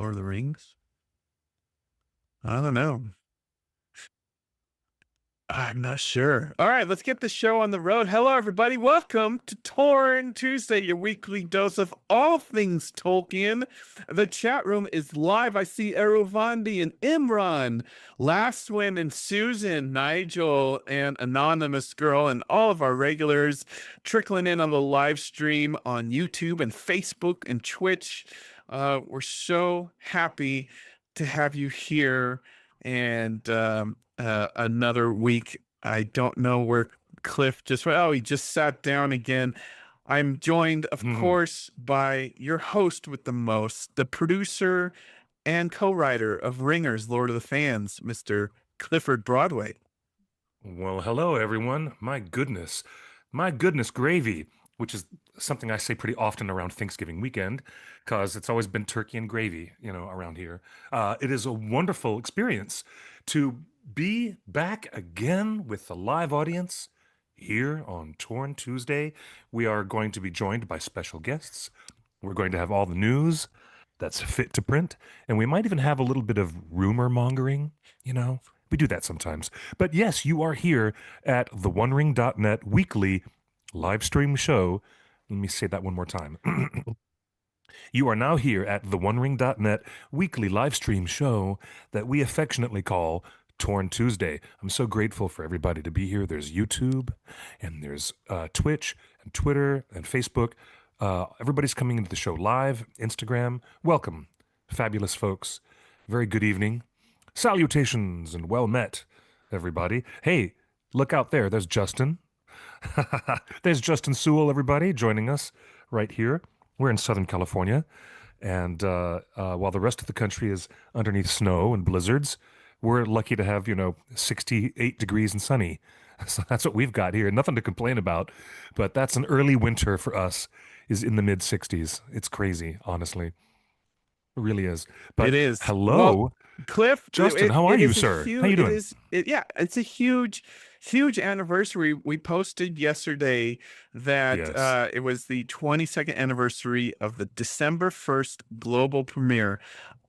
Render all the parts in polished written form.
Lord of the Rings? I don't know. I'm not sure. All right, let's get the show on the road. Hello, everybody. Welcome to Torn Tuesday, your weekly dose of all things Tolkien. The chat room is live. I see Eruvandi and Imran, Lastwin and Susan, Nigel and Anonymous Girl, and all of our regulars trickling in on the live stream on YouTube and Facebook and Twitch. We're so happy to have you here. And another week. I don't know where Cliff just went. Oh, he just sat down again. I'm joined, of course, by your host with the most, the producer and co-writer of Ringers, Lord of the Fans, Mr. Clifford Broadway. Well, hello, everyone. My goodness, gravy, which is something I say pretty often around Thanksgiving weekend, because it's always been turkey and gravy, around here. It is a wonderful experience to be back again with the live audience here on Torn Tuesday. We are going to be joined by special guests. We're going to have all the news that's fit to print, and we might even have a little bit of rumor mongering, We do that sometimes. But yes, you are here at the OneRing.net weekly live stream show. Let me say that one more time. You are now here at the OneRing.net weekly live stream show that we affectionately call Torn Tuesday. I'm so grateful for everybody to be here. There's YouTube, and there's Twitch, and Twitter, and Facebook. Everybody's coming into the show live, Instagram. Welcome, fabulous folks. Very good evening. Salutations and well met, everybody. Hey, look out there. There's Justin. There's Justin Sewell, everybody, joining us right here. We're in Southern California. And while the rest of the country is underneath snow and blizzards, we're lucky to have, 68 degrees and sunny. So that's what we've got here. Nothing to complain about. But that's an early winter for us, is in the mid 60s. It's crazy, honestly. It really is. But it is. Hello. Well, Cliff, Justin, how are you, sir? How you doing? It's a huge anniversary. We posted yesterday that it was the 22nd anniversary of the December 1st global premiere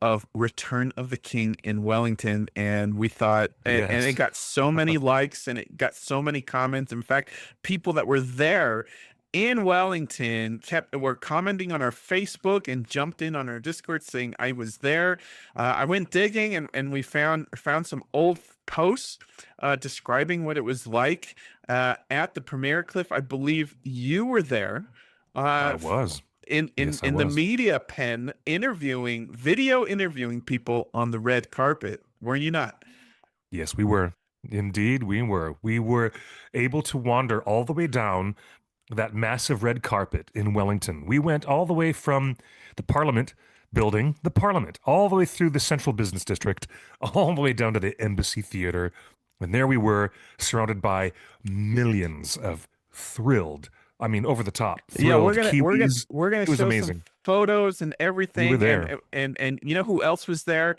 of Return of the King in Wellington, and we thought, and it got so many likes and it got so many comments. In fact, people that were there in Wellington were commenting on our Facebook and jumped in on our Discord saying I was there. I went digging and we found some old posts describing what it was like at the premiere. Cliff, I believe you were there. I was in the media pen video interviewing people on the red carpet. Were you not? Yes, we were. Indeed, we were. We were able to wander all the way down that massive red carpet in Wellington. We went all the way from the Parliament building, all the way through the Central Business District, all the way down to the Embassy Theater. And there we were, surrounded by millions of thrilled, over the top. Yeah, we're gonna Kiwis. show some photos and everything. We were there. And you know who else was there?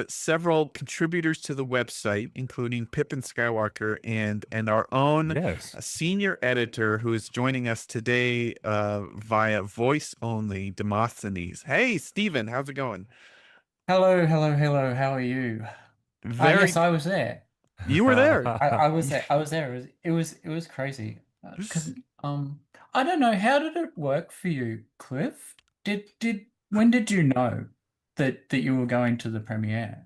Several contributors to the website, including Pippin Skywalker and our own senior editor who is joining us today via voice only, Demosthenes. Hey, Stephen, how's it going? Hello. How are you? Yes, I was there. You were there. I was there. It was crazy. Because I don't know, how did it work for you, Cliff? When did you know that you were going to the premiere?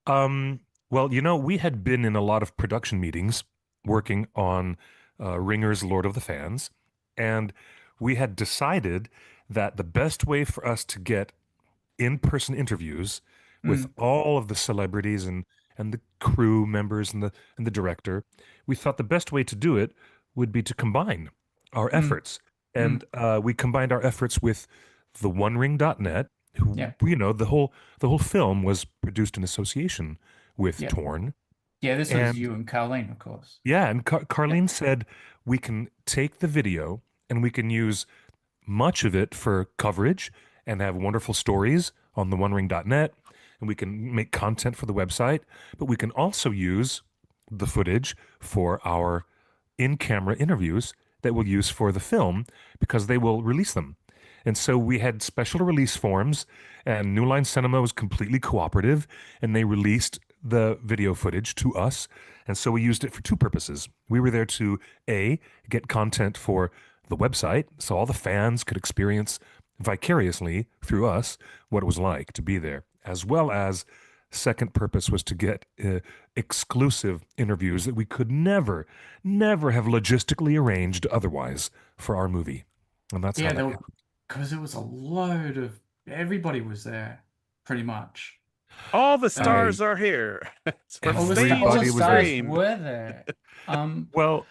Well, we had been in a lot of production meetings working on Ringer's Lord of the Fans, and we had decided that the best way for us to get in-person interviews with all of the celebrities and the crew members and the director, we thought the best way to do it would be to combine our efforts. And we combined our efforts with the OneRing.net, who, the whole film was produced in association with Torn. Yeah, this was you and Carlene, of course. Yeah, and Carlene said we can take the video and we can use much of it for coverage and have wonderful stories on the OneRing.net, and we can make content for the website, but we can also use the footage for our in-camera interviews that we'll use for the film because they will release them. And so we had special release forms, and New Line Cinema was completely cooperative, and they released the video footage to us. And so we used it for two purposes. We were there to A, get content for the website, so all the fans could experience vicariously through us what it was like to be there, as well as second purpose was to get exclusive interviews that we could never have logistically arranged otherwise for our movie. And that's how Yeah, that happened. because it was a load of everybody was there, pretty much. All the So stars are here. It's for all the, fame all to the Everybody was stars stream. were there. Well,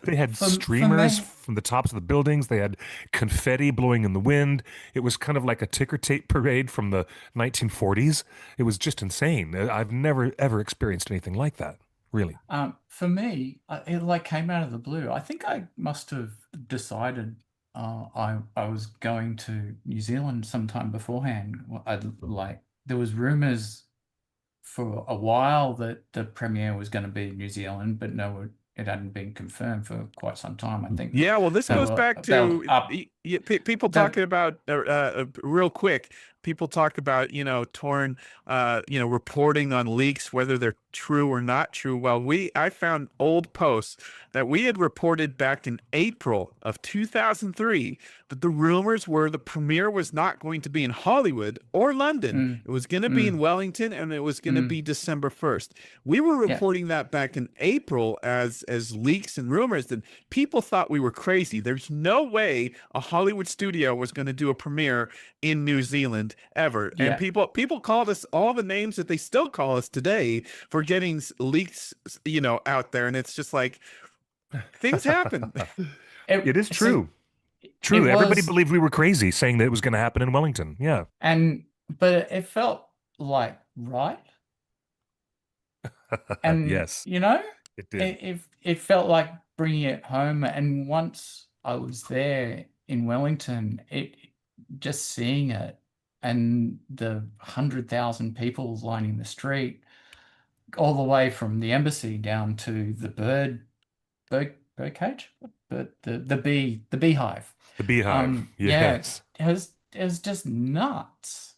they had For streamers me, from the tops of the buildings. They had confetti blowing in the wind. It was kind of like a ticker tape parade from the 1940s. It was just insane. I've never, ever experienced anything like that, really. for me, it like came out of the blue. I think I must have decided I was going to New Zealand sometime beforehand. There was rumors for a while that the premiere was going to be in New Zealand, but no, it hadn't been confirmed for quite some time. I think Yeah, well, this they goes were back about to up. people That talking about real quick. People talk about Torn, reporting on leaks, whether they're true or not true. Well, I found old posts that we had reported back in April of 2003 that the rumors were the premiere was not going to be in Hollywood or London. It was going to be in Wellington, and it was going to be December 1st. We were yeah, reporting that back in April as leaks and rumors, and people thought we were crazy. There's no way a Hollywood studio was going to do a premiere in New Zealand ever. And yeah. people called us all the names that they still call us today for getting leaks, out there. And it's just like things happen. It is See, true. it True. Everybody was, believed we were crazy saying that it was going to happen in Wellington. Yeah. but it felt like right. And Yes, it did. it felt like bringing it home. And once I was there in Wellington, it just seeing it and the 100,000 people lining the street, all the way from the embassy down to the bird cage, but the beehive. The beehive. Yeah, Yes. it was just nuts,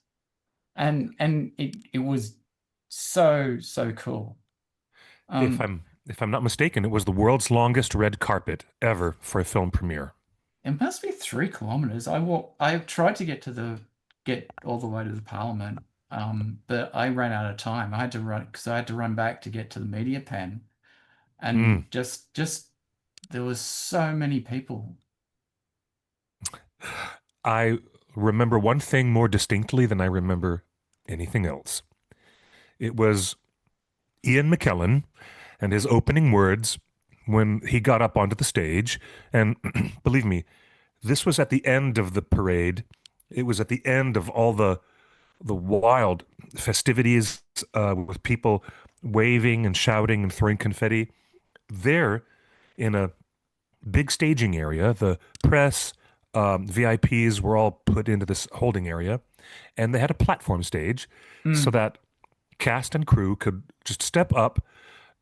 and it was so cool. If I'm not mistaken, it was the world's longest red carpet ever for a film premiere. It must be 3 kilometers. I tried to get all the way to the Parliament, but I ran out of time. I had to run because I had to run back to get to the media pen, and just there was so many people. I remember one thing more distinctly than I remember anything else. It was Ian McKellen and his opening words when he got up onto the stage. And believe me, this was at the end of the parade. It was at the end of all the wild festivities with people waving and shouting and throwing confetti. There, in a big staging area, the press, VIPs were all put into this holding area, and they had a platform stage so that cast and crew could just step up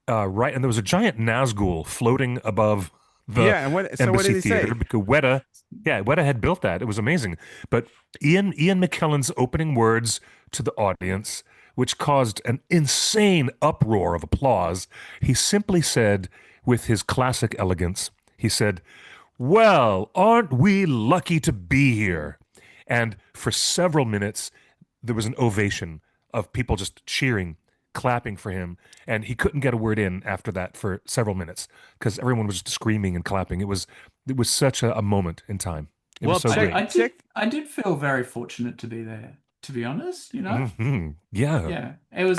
right, and there was a giant Nazgul floating above the Yeah, and what did embassy he theater say? because Weta had built that. It was amazing. But Ian McKellen's opening words to the audience, which caused an insane uproar of applause, he simply said, with his classic elegance, he said, "Well, aren't we lucky to be here?" And for several minutes, there was an ovation of people just cheering, clapping for him. And he couldn't get a word in after that for several minutes because everyone was just screaming and clapping. It was such a moment in time. It Well, was so great. I did feel very fortunate to be there, to be honest, Yeah. Yeah, it was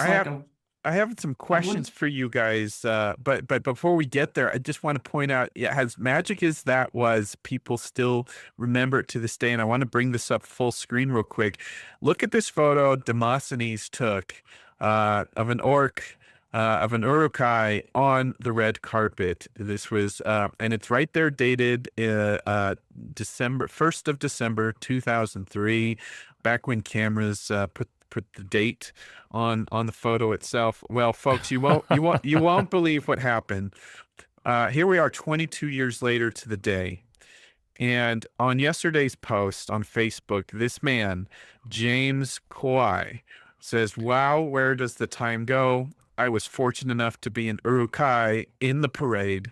I have some questions for you guys, but before we get there, I just want to point out, as magic as that was, people still remember it to this day, and I want to bring this up full screen real quick. Look at this photo Demosthenes took of an orc, of an urukai on the red carpet. This was, and it's right there, dated December 1st of December 2003, back when cameras put the date on the photo itself. Well, folks, you won't believe what happened. Here we are 22 years later to the day. And on yesterday's post on Facebook, this man, James Kawai, says, "Wow, where does the time go? I was fortunate enough to be in Urukai in the parade.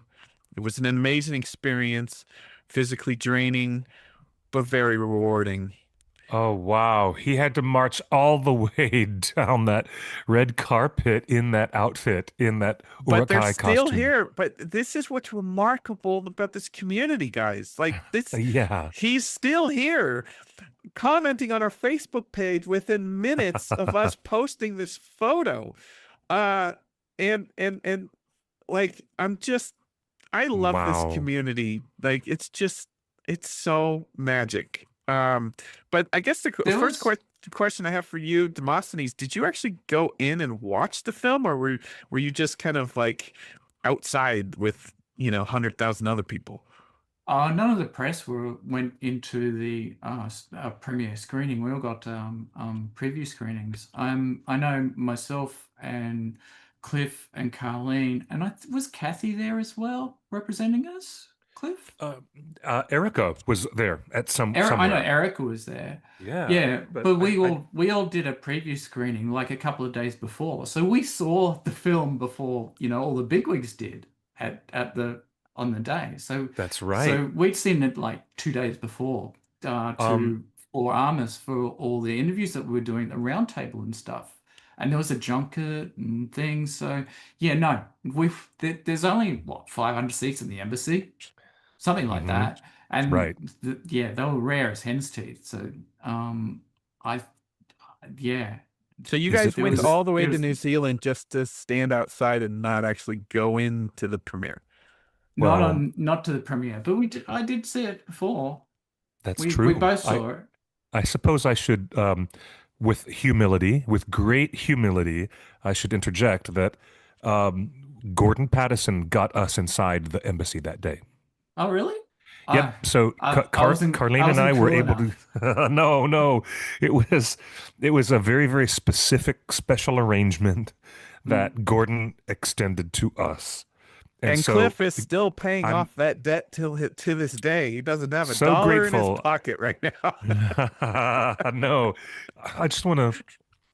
It was an amazing experience, physically draining, but very rewarding." Oh, wow. He had to march all the way down that red carpet in that outfit, in that But they're Urukai still costume. here. But this is what's remarkable about this community, guys. Like this, Yeah. he's still here, commenting on our Facebook page within minutes of us posting this photo. Uh, and like I love this Wow. community. Like it's so magic. But I guess the There first was question I have for you, Demosthenes, did you actually go in and watch the film, or were you just kind of like outside with 100,000 other people? none of the press went into the premiere screening. We all got preview screenings. I know myself and Cliff and Carlene, and was Kathy there as well, representing us? Cliff? Uh, Erica was there at I know somewhere. Erica was there. Yeah, Yeah, but but I we all did a preview screening like a couple of days before. So we saw the film before, all the bigwigs did at the on the day. So that's right. we'd seen it like 2 days before Um, to for Armors for all the interviews that we were doing, the roundtable and stuff. And there was a junket and things. So yeah, no, there's only what 500 seats in the embassy, something like mhm, that. And right. yeah, they were rare as hen's teeth. So I yeah, So you Is it guys there went is it was all the way it to was New Zealand just to stand outside and not actually go into the premiere. well, not to the premiere, but I did see it before. that's We true. both saw it. I suppose I should, with humility, with great humility, I should interject that um, Gordon Pattison got us inside the embassy that day. Oh, really? I Yep. So I Carlene and I wasn't were cool able enough. to. No, it was it was a very, very specific special arrangement Mm. that Gordon extended to us, and And so Cliff is still paying I'm off that debt to this day. He doesn't have a so dollar in his grateful. pocket right now. No, I just want to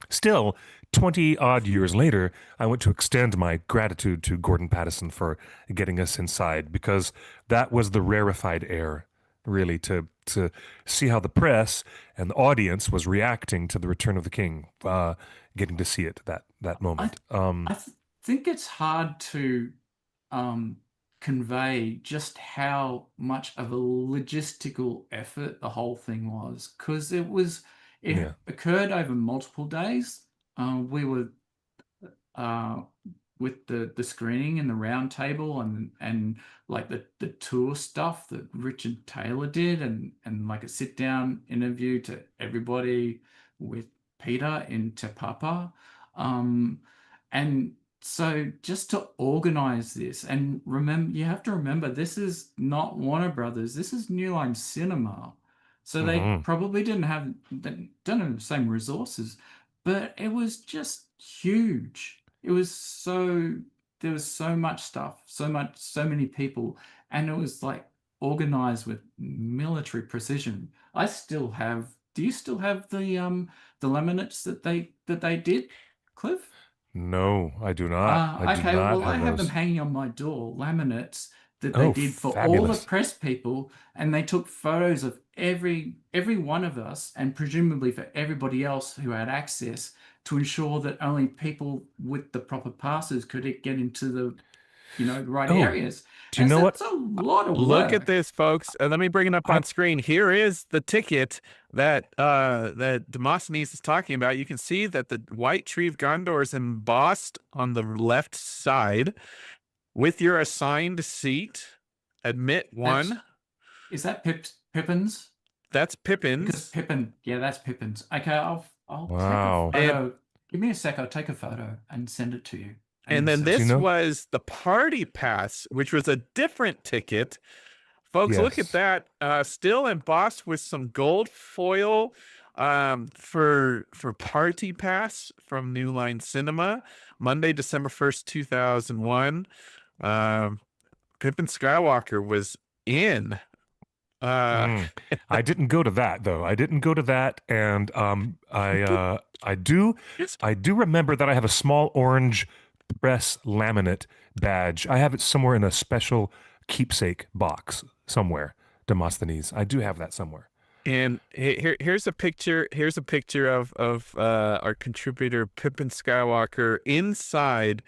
still, 20 odd years later, I want to extend my gratitude to Gordon Pattison for getting us inside because that was the rarefied air, really, to see how the press and the audience was reacting to the Return of the King, getting to see it that I moment. I think it's hard to um, convey just how much of a logistical effort the whole thing was, because it Yeah. occurred over multiple days. We were uh, with the screening and the round table and like the tour stuff that Richard Taylor did and like a sit down interview to everybody with Peter in Te Papa. Um, and so just to organize this and remember, you have to remember this is not Warner Brothers, this is New Line Cinema. So they Hmm. probably they don't have the same resources, but it was just huge. It was there was so much stuff, so many people, and it was like organized with military precision. I still have, do you still have the laminates that they did, Cliff? No, I do not. I do Okay, not well, I have have them those. hanging on my door, laminates that they Oh, did for all the fabulous. press people, and they took photos of every one of us, and presumably for everybody else who had access to ensure that only people with the proper passes could get into the right Oh, areas. do you And know so what? that's a lot of Look at work. this, folks. Let me bring it up I on screen. Here is the ticket that Demosthenes is talking about. You can see that the white tree of Gondor is embossed on the left side with your assigned seat. Admit That's one. is that Pippin's? That's Because Pippin's. Pippin, yeah, that's Pippin's. Okay, I'll take a wow. And photo. Give me a sec. I'll take a photo and send it to you, and and you'll then see. Do you this know? was the party pass, which was a different ticket. Folks, look at Yes. that. Still embossed with some gold foil for Party Pass from New Line Cinema, Monday, December 1st, 2001. Um, Pippin Skywalker was in Uh, I didn't go to that though. I didn't go to that, and I do remember that I have a small orange press laminate badge. I have it somewhere in a special keepsake box somewhere. Demosthenes. I do have that somewhere. and here's a picture. Here's a picture of our contributor Pippin Skywalker inside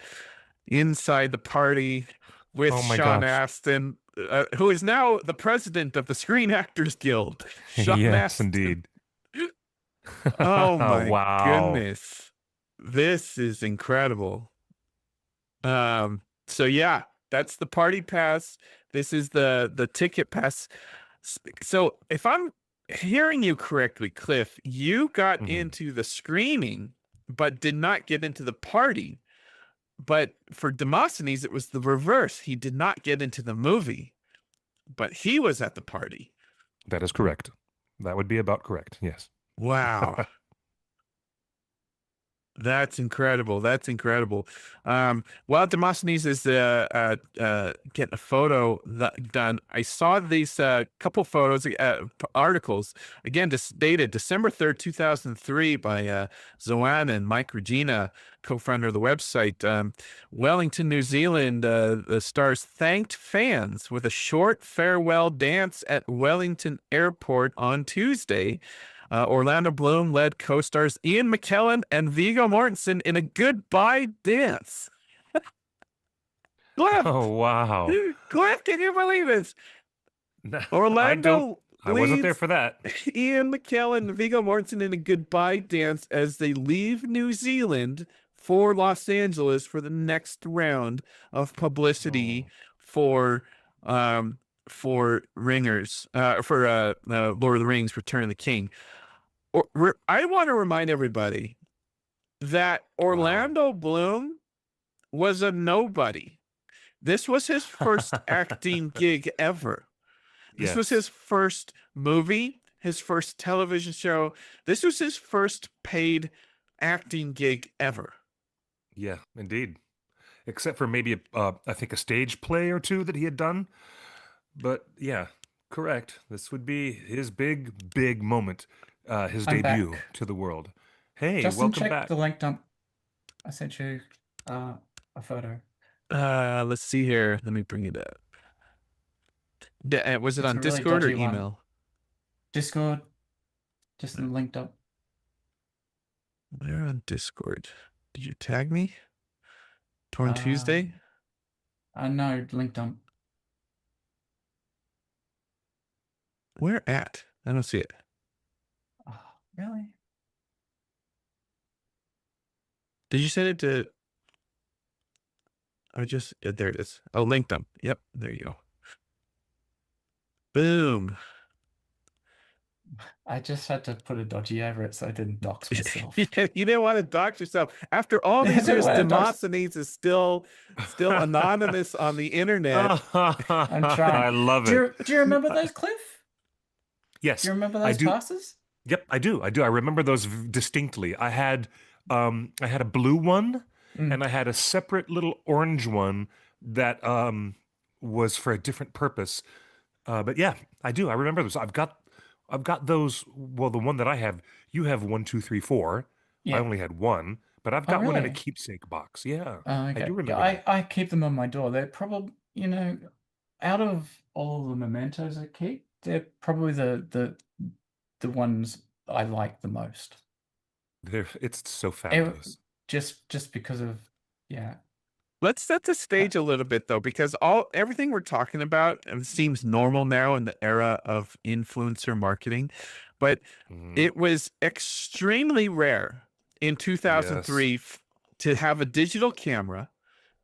the party with Oh my Sean gosh. Astin, who is now the president of the Screen Actors Guild. Sean Yes, Astin. indeed. Oh my Wow. goodness. This is incredible. So yeah, that's the party pass. This is the ticket pass. So if I'm hearing you correctly, Cliff, you got Mhm. into the screening but did not get into the party. But for Demosthenes, it was the reverse. He did not get into the movie, but he was at the party. That is correct. That would be about correct. Yes. Wow. That's incredible. That's incredible. While Demosthenes is getting a photo done, I saw these couple photos, articles, again, just dated December 3rd, 2003 by Zoanna and Mike Regina, co-founder of the website. Wellington, New Zealand, the stars thanked fans with a short farewell dance at Wellington Airport on Tuesday. Orlando Bloom led co-stars Ian McKellen and Viggo Mortensen in a goodbye dance. Cliff, Oh, wow. Cliff, can you believe this? I don't, Orlando I wasn't there leads for that. Ian McKellen and Viggo Mortensen in a goodbye dance as they leave New Zealand for Los Angeles for the next round of publicity Oh, for Ringers, for Lord of the Rings: Return of the King. I want to remind everybody that wow. Orlando Bloom was a nobody. This was his first acting gig ever. This was his Yes. first movie, his first television show. This was his first paid acting gig ever. Yeah, indeed. Except for maybe, I think, a stage play or two that he had done. But yeah, correct. This would be his big, big moment, his I'm debut back. to the world. Hey, Justin, welcome check back. the link dump. I sent you a photo. Let's see here. Let me bring it up. Was it It's on a really Discord or dodgy one. email? Discord, just in the link dump. Where on Discord? Did you tag me? Torn Tuesday? I know, link dump. Where at? I don't see it. Oh, really? Did you send it to? I just there it is. Oh, link them. Yep, there you go. Boom. I just had to put a dodgy over it so I didn't dox myself. You didn't want to dox yourself. After all I these didn't years, want to dox. Demosthenes is still anonymous on the internet. I'm trying. I love Do it. you remember those, Cliff? Do Yes, you remember I those do. passes? Yep, I do. I do. I remember those distinctly. I had a blue one, Mm. and I had a separate little orange one that was for a different purpose. But yeah, I do. I remember those. I've got those. Well, the one that I have, you have one, two, three, four. I Yeah. only had one, but I've Oh, got one in a really? keepsake box. Yeah, Oh, I okay. do Yeah, remember that. I keep them on my door. They're probably, out of all the mementos I keep, they're probably the ones I like the most. It's so Eh, fabulous. just because of, yeah. Let's set the Uh, stage a little bit though, because everything we're talking about seems normal now in the era of influencer marketing, but Mhm. it was extremely rare in Yes. 2003 to have a digital camera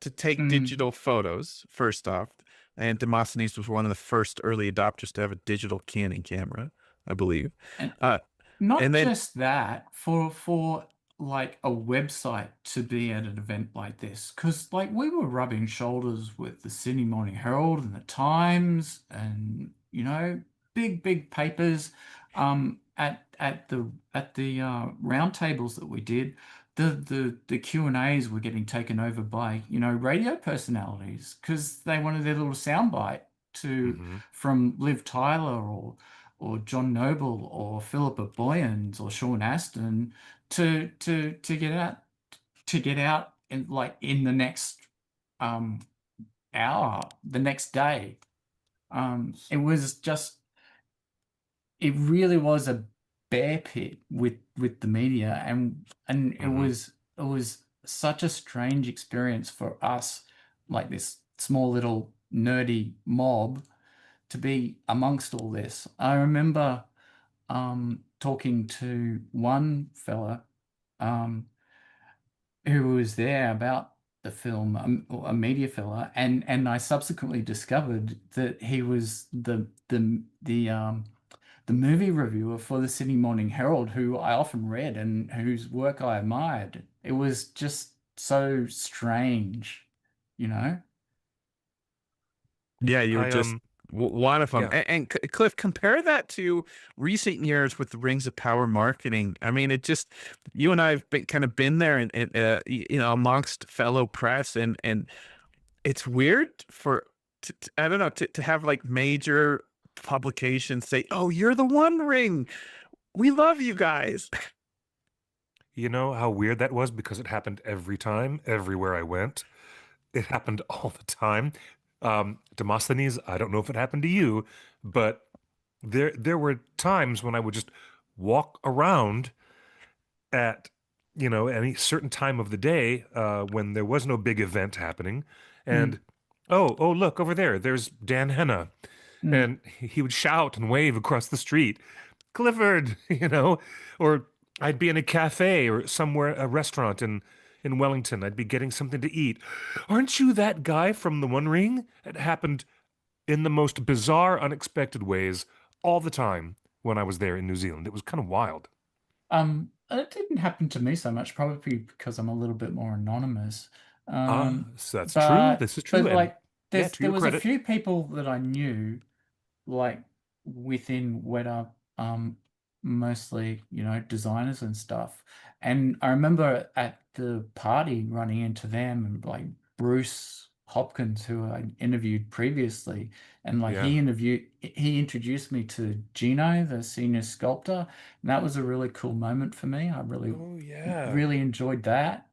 to take mm, digital photos, first off. And Demosthenes was one of the first early adopters to have a digital Canon camera, I believe. and Uh, not and then, just that, for like a website to be at an event like this, because like we were rubbing shoulders with the Sydney Morning Herald and the Times, and big papers. At the roundtables that we did, the Q&As were getting taken over by radio personalities because they wanted their little soundbite. to Hmm. from Liv Tyler or John Noble or Philippa Boyens or Sean Astin to get out in in the next um hour, the next day. It was just, it really was a bear pit with the media, and Hmm. it was such a strange experience for us, like this small little nerdy mob, to be amongst all this. I remember talking to one fella um who was there about the film, a media fella, and I subsequently discovered that he was the movie reviewer for the Sydney Morning Herald, who I often read and whose work I admired. It was just so strange, you know? Yeah, you were I just one of them. Yeah. And Cliff, compare that to recent years with the Rings of Power marketing. I mean, it just you and I have been kind of been there, and you know, amongst fellow press, and it's weird for I don't know to have like major publications say, "Oh, you're the One Ring. We love you guys." You know how weird that was because it happened every time, everywhere I went. It happened all the time. Demosthenes, I don't know if it happened to you, but there were times when I would just walk around at any certain time of the day when there was no big event happening, Mm, and oh look over there, there's Dan Henna, mm. and he would shout and wave across the street, Clifford, or I'd be in a cafe or somewhere, a restaurant in Wellington. I'd be getting something to eat. Aren't you that guy from the One Ring? It happened in the most bizarre, unexpected ways all the time when I was there in New Zealand. It was kind of wild. It didn't happen to me so much, probably because I'm a little bit more anonymous. So that's true. But This is true. And like yeah, to there your was a credit. few people that I knew, like within Weta, mostly, designers and stuff. And I remember at the party running into them and like Bruce Hopkins, who I interviewed previously, and like Yeah. he introduced me to Gino, the senior sculptor, and that was a really cool moment for me. I Oh yeah. really enjoyed that.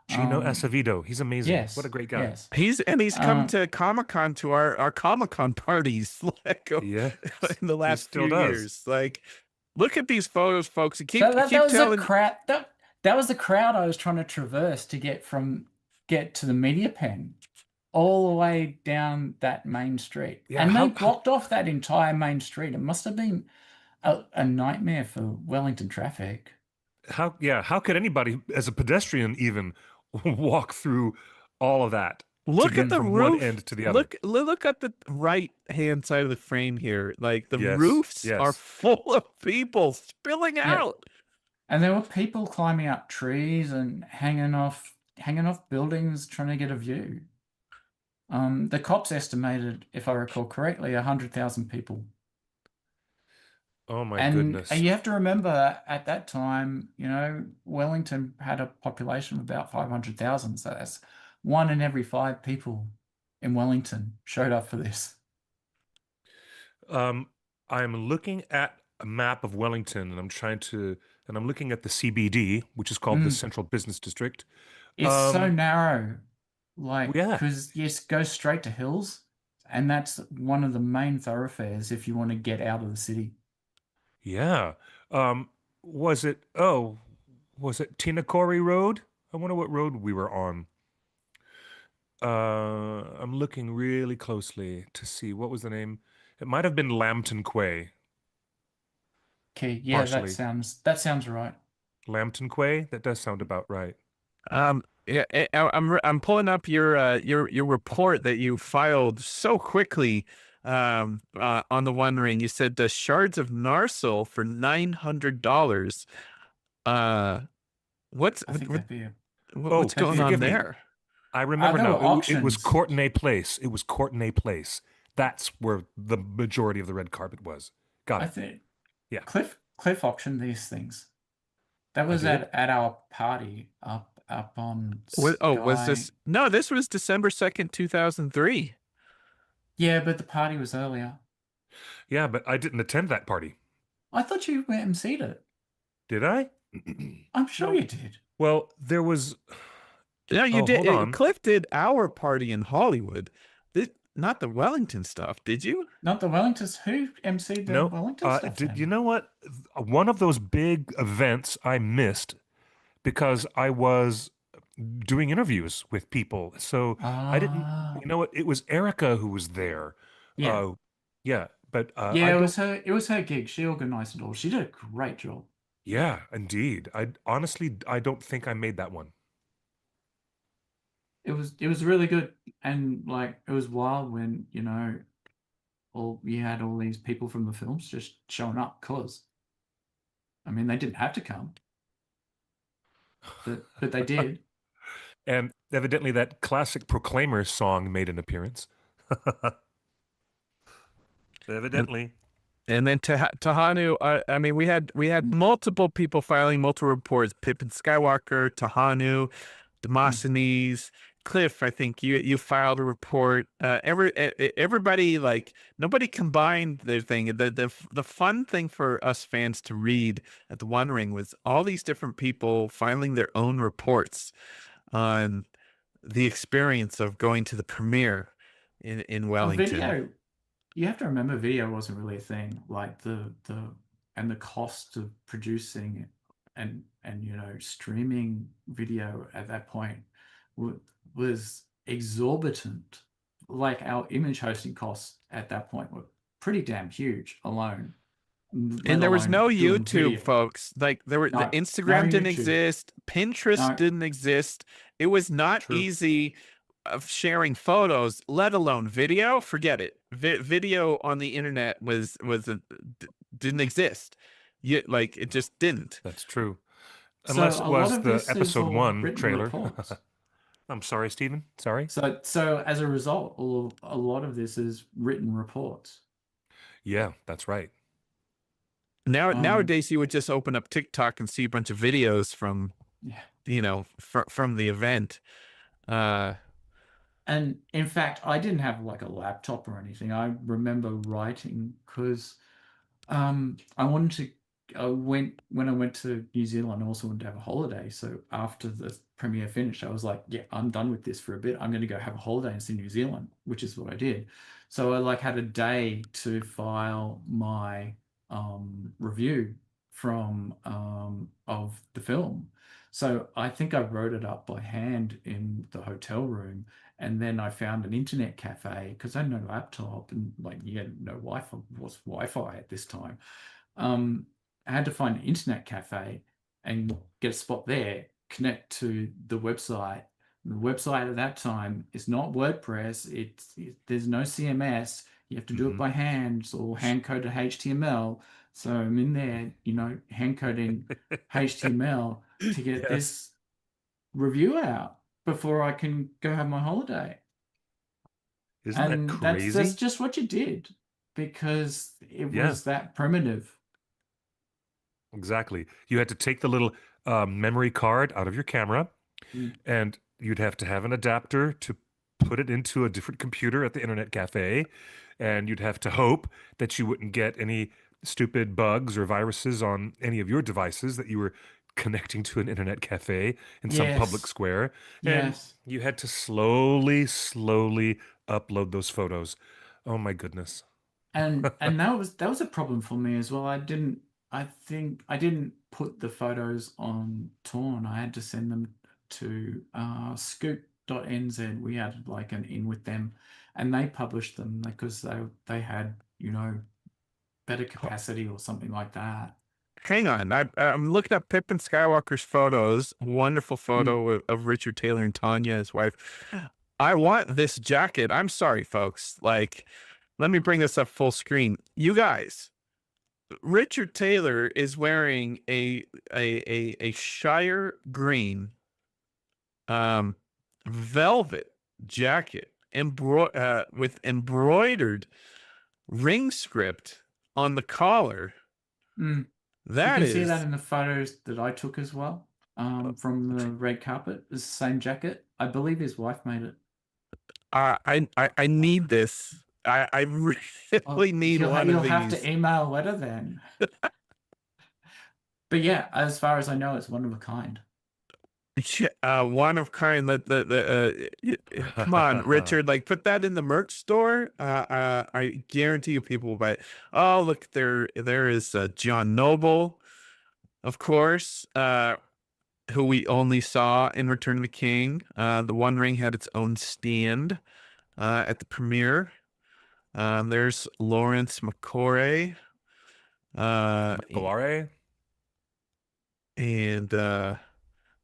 Gino Um, Acevedo. He's amazing. What a yes, great guy. yes. He's come Um, to Comic-Con, to our Comic-Con parties like Yes, in the he last still few does. years. Like, look at these photos, folks. You So that keep was a telling. crowd that was the crowd I was trying to traverse to get to the media pen, all the way down that main street. Yeah, And they how blocked off that entire main street. It must have been a nightmare for Wellington traffic. how could anybody as a pedestrian even walk through all of that to Look at get Mm. the from one roof. end to the other? Look at the right hand side of the frame here. Like the Yes, roofs are yes. full of people spilling Yeah. out. And there were people climbing up trees and hanging off buildings trying to get a view. The cops estimated, if I recall correctly, 100,000 people. Oh my And goodness. you have to remember at that time, Wellington had a population of about 500,000. So that's one in every five people in Wellington showed up for this. Um, I'm looking at a map of Wellington and I'm looking at the CBD, which is called the Mm, Central Business District. it's so Um, narrow, like, yeah, because yes, go straight to hills, and that's one of the main thoroughfares if you want to get out of the city. yeah. Um, was it Tinakori Road? I wonder what road we were on. I'm looking really closely to see what was the name. It might have been Lambton Quay, Okay, yeah, partially. that sounds right. Lambton Quay? That does sound about right. Yeah, I'm pulling up your report that you filed so quickly on the One Ring. You said the shards of Narsil for $900. Uh, what's I think that'd be a Oh, what's that'd be going a on forgive me. there? I remember there were now. It was auctions. Courtenay Place. It was Courtenay Place. That's where the majority of the red carpet was. Got I it. think Yeah, Cliff auctioned these things. That I was did. at our party up on Was Sky. this? No, this was December 2nd, 2003. Yeah, but the party was earlier. Yeah, but I didn't attend that party. I thought you MC'd it. Did I? I'm sure No. you did. Well, there was. No, you Oh, hold did. on. Cliff did our party in Hollywood. Not the Wellington stuff, did you? Not the Wellingtons. Who MC'd the No. Wellington stuff Did you then? know what? One of those big events I missed because I was doing interviews with people. So I didn't. Ah, You know what? It was Erica who was there. yeah. Uh, yeah, but I Yeah, it don't. was her. It was her gig. She organized it all. She did a great job. Yeah, indeed. I honestly I don't think I made that one. It was really good, and like it was wild when all you had all these people from the films just showing up. Cause I mean, they didn't have to come, but they did. And evidently that classic Proclaimer song made an appearance. And Evidently. and then Tahanu. I mean, we had multiple people filing multiple reports. Pippin Skywalker, Tahanu, Mm. Demosthenes, Cliff. I think you filed a report. Everybody, like, nobody combined their thing. The fun thing for us fans to read at the One Ring was all these different people filing their own reports on the experience of going to the premiere in A Wellington. video. You have to remember, video wasn't really a thing. Like the cost of producing and streaming video at that point was exorbitant. Like our image hosting costs at that point were pretty damn huge alone, let And there was alone no doing YouTube, video. folks. Like, the No, no Instagram didn't YouTube. exist, Pinterest No, didn't exist. It was not True. easy of sharing photos, let alone video. Forget it. Video on the internet didn't exist. Like, it just didn't. That's true. so Unless it a lot was of the this is episode all 1 written trailer. reports. I'm sorry, Stephen. Sorry. So as a result, a lot of this is written reports. Yeah, that's right. Nowadays, you would just open up TikTok and see a bunch of videos from Yeah. from the event. And in fact, I didn't have like a laptop or anything. I remember writing because I wanted to. When I went to New Zealand, I also wanted to have a holiday. So after the premiere finished, I was like, "Yeah, I'm done with this for a bit. I'm going to go have a holiday and see New Zealand," which is what I did. So I like had a day to file my review from of the film. So I think I wrote it up by hand in the hotel room, and then I found an internet cafe because I had no laptop and like you had no Wi-Fi. Was Wi-Fi at this time? Um, I had to find an internet cafe and get a spot there, connect to the website. The website at that time is not WordPress. There's no CMS. You have to do it Mhm. by hand or hand coded HTML. So I'm in there, hand coding HTML to get Yes. this review out before I can go have my holiday. Isn't that And that's crazy? just what you did because it Yeah. was that primitive. Exactly. You had to take the little memory card out of your camera, Mm. and you'd have to have an adapter to put it into a different computer at the internet cafe, and you'd have to hope that you wouldn't get any stupid bugs or viruses on any of your devices that you were connecting to an internet cafe in some public Yes. square. And Yes. you had to slowly, slowly upload those photos. Oh my goodness. And that was a problem for me as well. I think I didn't put the photos on Torn. I had to send them to scoop.nz. We had like an in with them and they published them because they had, better capacity or something like that. Hang on, I'm looking up Pippin Skywalker's photos. Wonderful Mm. photo of Richard Taylor and Tanya, his wife. I want this jacket. I'm sorry, folks. Like, let me bring this up full screen. You guys, Richard Taylor is wearing a Shire green velvet jacket with embroidered ring script on the collar. Mm. You That can see that is in the photos that I took as well. From the red carpet. It's the same jacket. I believe his wife made it. I need this. I really need one you'll of have these. to email LOTR then. But yeah, as far as I know, it's one of a kind. One of kind. Come on, Richard. Like, put that in the merch store. I guarantee you, people will buy it. Oh, look, there is John Noble, of course. Who we only saw in Return of the King. The One Ring had its own stand at the premiere. There's Lawrence McCoy. Galare? And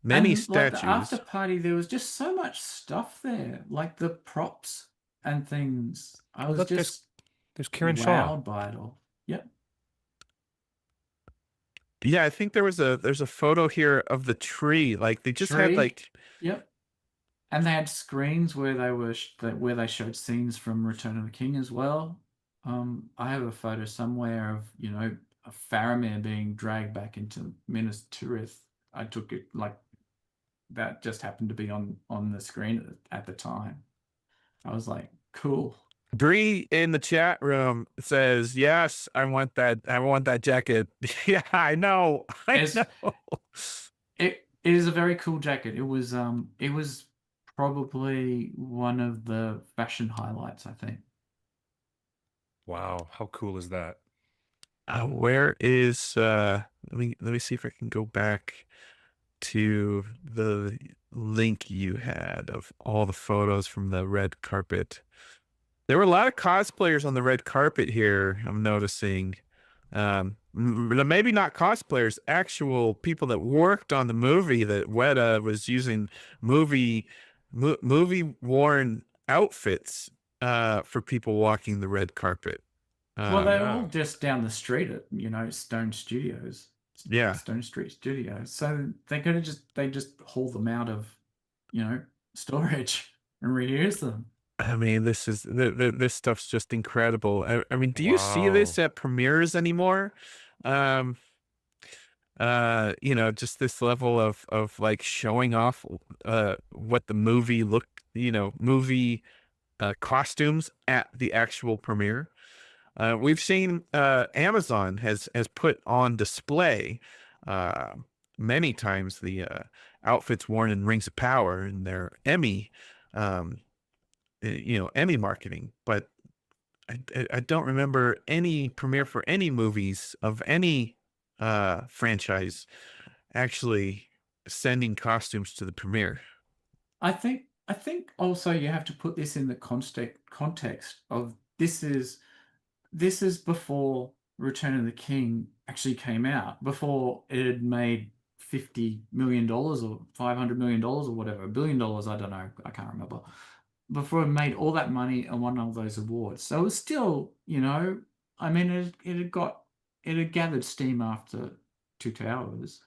many And like the after statues. party, there was just so much stuff there, like the props and things. I was look, just there's Kieran Shaw. wowed by it all. Yep. Yeah, I think there's a photo here of the tree. Like they just had Tree. like Yep. And they had screens where they were where they showed scenes from Return of the King as well. I have a photo somewhere of a Faramir being dragged back into Minas Tirith. I took it like that just happened to be on the screen at the time. I was like, cool. Bree in the chat room says, "Yes, I want that. I want that jacket." Yeah, I know. I know. It is a very cool jacket. It was probably one of the fashion highlights, I think. Wow, how cool is that? Where is let me see if I can go back to the link you had of all the photos from the red carpet. There were a lot of cosplayers on the red carpet here, I'm noticing. Maybe not cosplayers, actual people that worked on the movie that Weta was using movie worn outfits for people walking the red carpet. Well, they're Yeah. all just down the street at Stone Studios. Yeah. Stone Street Studios. So they could have just haul them out of storage and reuse them. I mean, this stuff's just incredible. I mean, do you see this Wow. at premieres anymore? Just this level of like showing off what the movie looked, movie costumes at the actual premiere. We've seen Amazon has put on display many times the outfits worn in Rings of Power in their Emmy Emmy marketing, but I don't remember any premiere for any movies of any franchise actually sending costumes to the premiere. I think also you have to put this in the context of this is before Return of the King actually came out, before it had made $50 million or $500 million or whatever, $1 billion, I don't know, I can't remember. Before it made all that money and won all those awards. So it was still, I mean, it had gathered steam after Two Towers,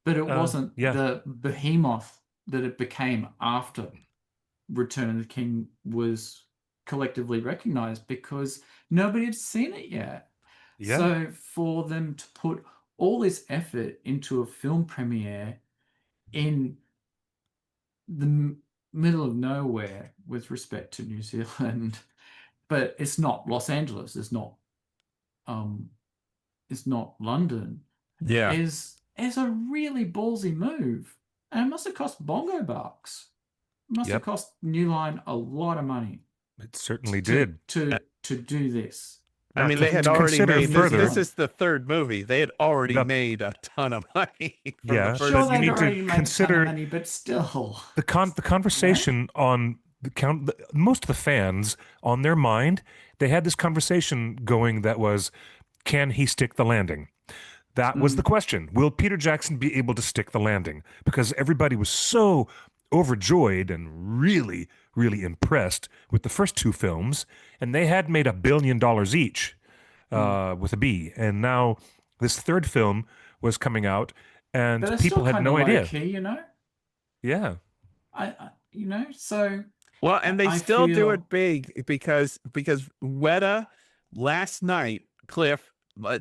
but it wasn't the behemoth that it became after Return of the King was collectively recognized, because nobody had seen it yet. Yeah. So for them to put all this effort into a film premiere in the middle of nowhere with respect to New Zealand, but it's not Los Angeles, it's not London. Yeah. Is a really ballsy move. And it must have cost bongo bucks. It must have cost New Line a lot of money. It certainly did. To do this. I mean, they had already made further. This is the third movie. They had already made a ton of money. Yeah, sure, but you need to consider money, but still the conversation on the most of the fans on their mind. They had this conversation going that was, can he stick the landing? That was the question. Will Peter Jackson be able to stick the landing? Because everybody was so overjoyed and really, really impressed with the first two films, and they had made $1 billion each with a B. And now this third film was coming out, and people had no idea. Key, Yeah. So well, and they still do it big because Weta last night, Cliff,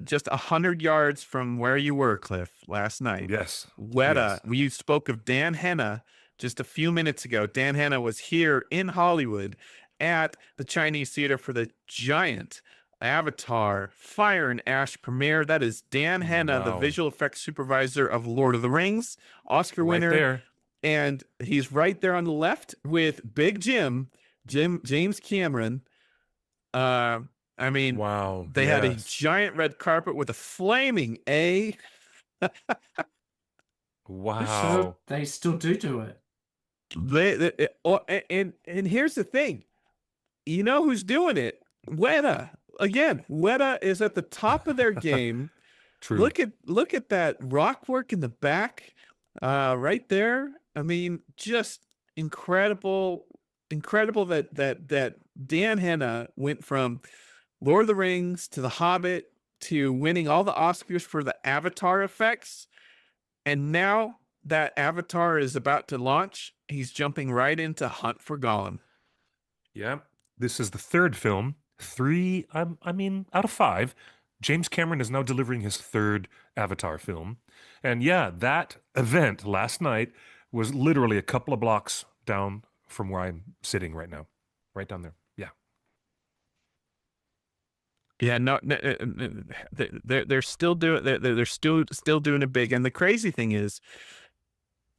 just 100 yards from where you were, Cliff, last night. Yes. Weta, you spoke of Dan Henna just a few minutes ago. Dan Henna was here in Hollywood, at the Chinese Theater for the giant Avatar Fire and Ash premiere. That is Dan Hanna, the Wow. visual effects supervisor of Lord of the Rings, Oscar Right winner. there. And he's right there on the left with Big James Cameron. I mean, Wow. they had a Yes. giant red carpet with a flaming A. Wow. They still do it. And here's the thing. You know who's doing it? Weta. Again, Weta is at the top of their game. True. Look at that rock work in the back, right there. I mean, just incredible that Dan Hanna went from Lord of the Rings to The Hobbit to winning all the Oscars for the Avatar effects, and now that Avatar is about to launch, he's jumping right into Hunt for Gollum. Yeah. This is the third film. Out of 5. James Cameron is now delivering his third Avatar film. And yeah, that event last night was literally a couple of blocks down from where I'm sitting right now. Right down there. Yeah. Yeah, no, they're still doing they're still doing it big. And the crazy thing is,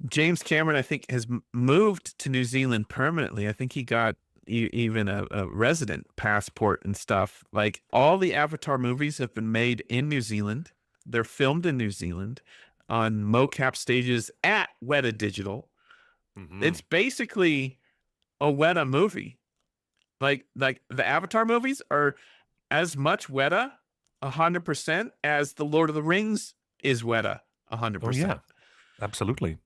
James Cameron, I think, has moved to New Zealand permanently. I think he got even a resident passport and stuff. Like, all the Avatar movies have been made in New Zealand. They're filmed in New Zealand on mocap stages at Weta Digital. Mhm. It's basically a Weta movie. Like the Avatar movies are as much Weta 100% as the Lord of the Rings is Weta 100%. Oh, yeah. Absolutely.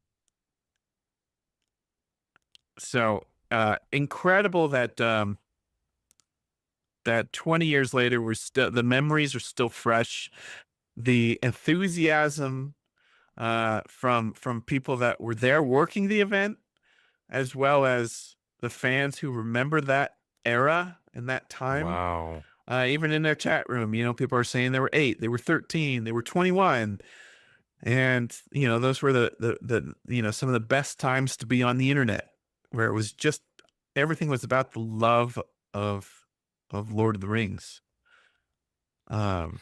So incredible that that 20 years later, the memories are still fresh. The enthusiasm from people that were there working the event, as well as the fans who remember that era and that time. Wow. Even in their chat room, people are saying they were 8, they were 13, they were 21. And, those were the some of the best times to be on the internet, where it was just, everything was about the love of Lord of the Rings. Do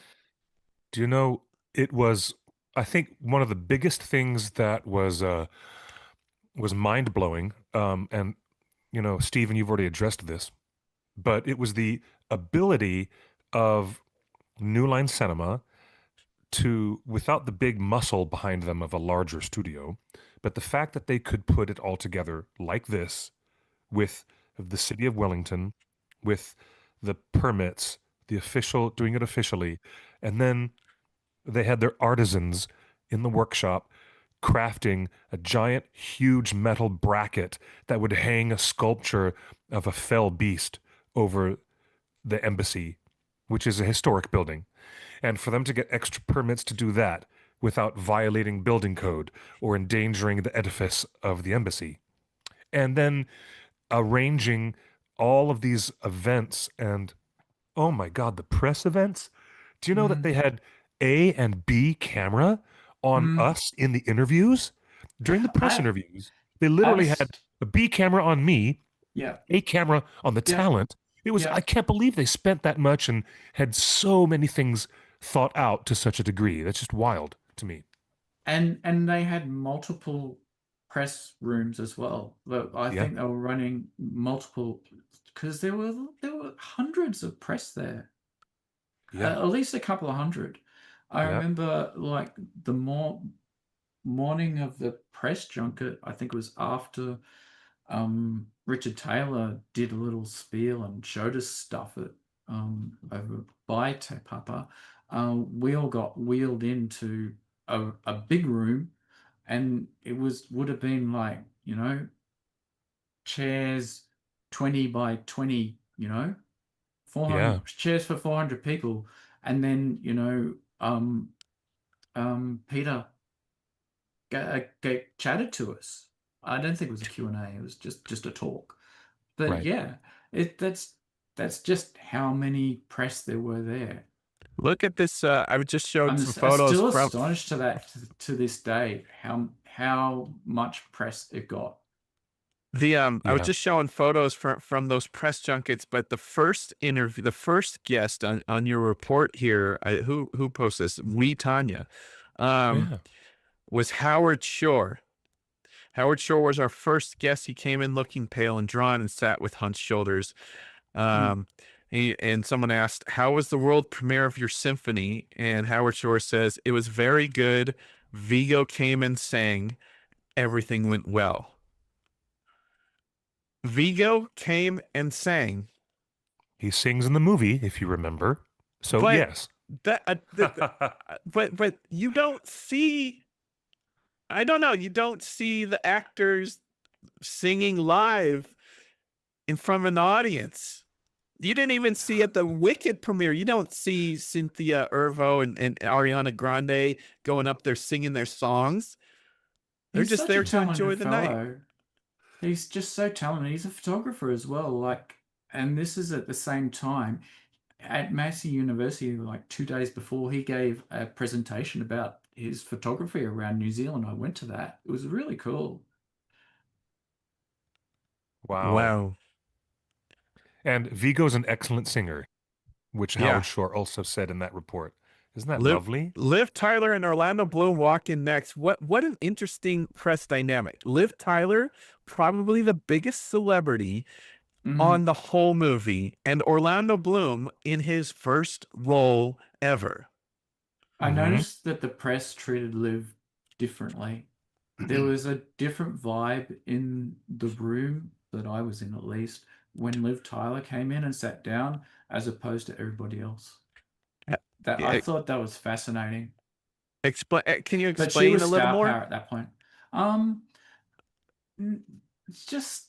you know, it was, I think, one of the biggest things that was mind-blowing, and, Stephen, you've already addressed this, but it was the ability of New Line Cinema to, without the big muscle behind them of a larger studio, but the fact that they could put it all together like this, with the city of Wellington, with the permits, doing it officially, and then they had their artisans in the workshop crafting a giant, huge metal bracket that would hang a sculpture of a fell beast over the embassy, which is a historic building. And for them to get extra permits to do that without violating building code or endangering the edifice of the embassy. And then arranging all of these events and, oh my God, the press events. Do you know that they had A and B camera on us in the interviews? During the press interviews, they literally had a B camera on me, A camera on the talent. It was, I can't believe they spent that much and had so many things thought out to such a degree. That's just wild to me. And they had multiple press rooms as well. I think they were running multiple, because there were hundreds of press there. Yeah. At least a couple of hundred. I remember, like, the morning of the press junket, I think it was after Richard Taylor did a little spiel and showed us stuff at over by Te Papa. We all got wheeled into a big room, and it would have been like, chairs 20 by 20, 400 chairs for 400 people. And then, Peter chatted to us. I don't think it was a Q&A. It was just a talk. But that's just how many press there were there. Look at this. I just showed I'm some photos still from. astonished to this day how much press it got. I was Yeah. just showing photos from those press junkets, but the first interview, the first guest on your report here, who posted this? We Tanya, Yeah. was Howard Shore. Howard Shore was our first guest. He came in looking pale and drawn and sat with hunched shoulders. Um, and someone asked, "How was the world premiere of your symphony?" And Howard Shore says, "It was very good. Vigo came and sang. Everything went well." Vigo came and sang, He sings in the movie, if you remember. So but yes. that, but you don't see. I don't know. You don't see the actors singing live in front of an audience. You didn't even see at the Wicked premiere. You don't see Cynthia Erivo and Ariana Grande going up there singing their songs. They're He's just such a there to enjoy talented the night. fellow. He's just so talented. He's a photographer as well. Like, and this is at the same time at Massey University, like 2 days before, he gave a presentation about his photography around New Zealand. I went to that. It was really cool. Wow. Wow. And Vigo's an excellent singer, which Yeah. Howard Shore also said in that report. Isn't that Liv, lovely? Liv Tyler and Orlando Bloom walk in next. What an interesting press dynamic. Liv Tyler, probably the biggest celebrity on the whole movie, and Orlando Bloom in his first role ever. I Mhm. noticed that the press treated Liv differently. There was a different vibe in the room that I was in, at least, when Liv Tyler came in and sat down, as opposed to everybody else. That I thought that was fascinating. Explain. Can you But she explain was a little star more? power at that point. Um, it's just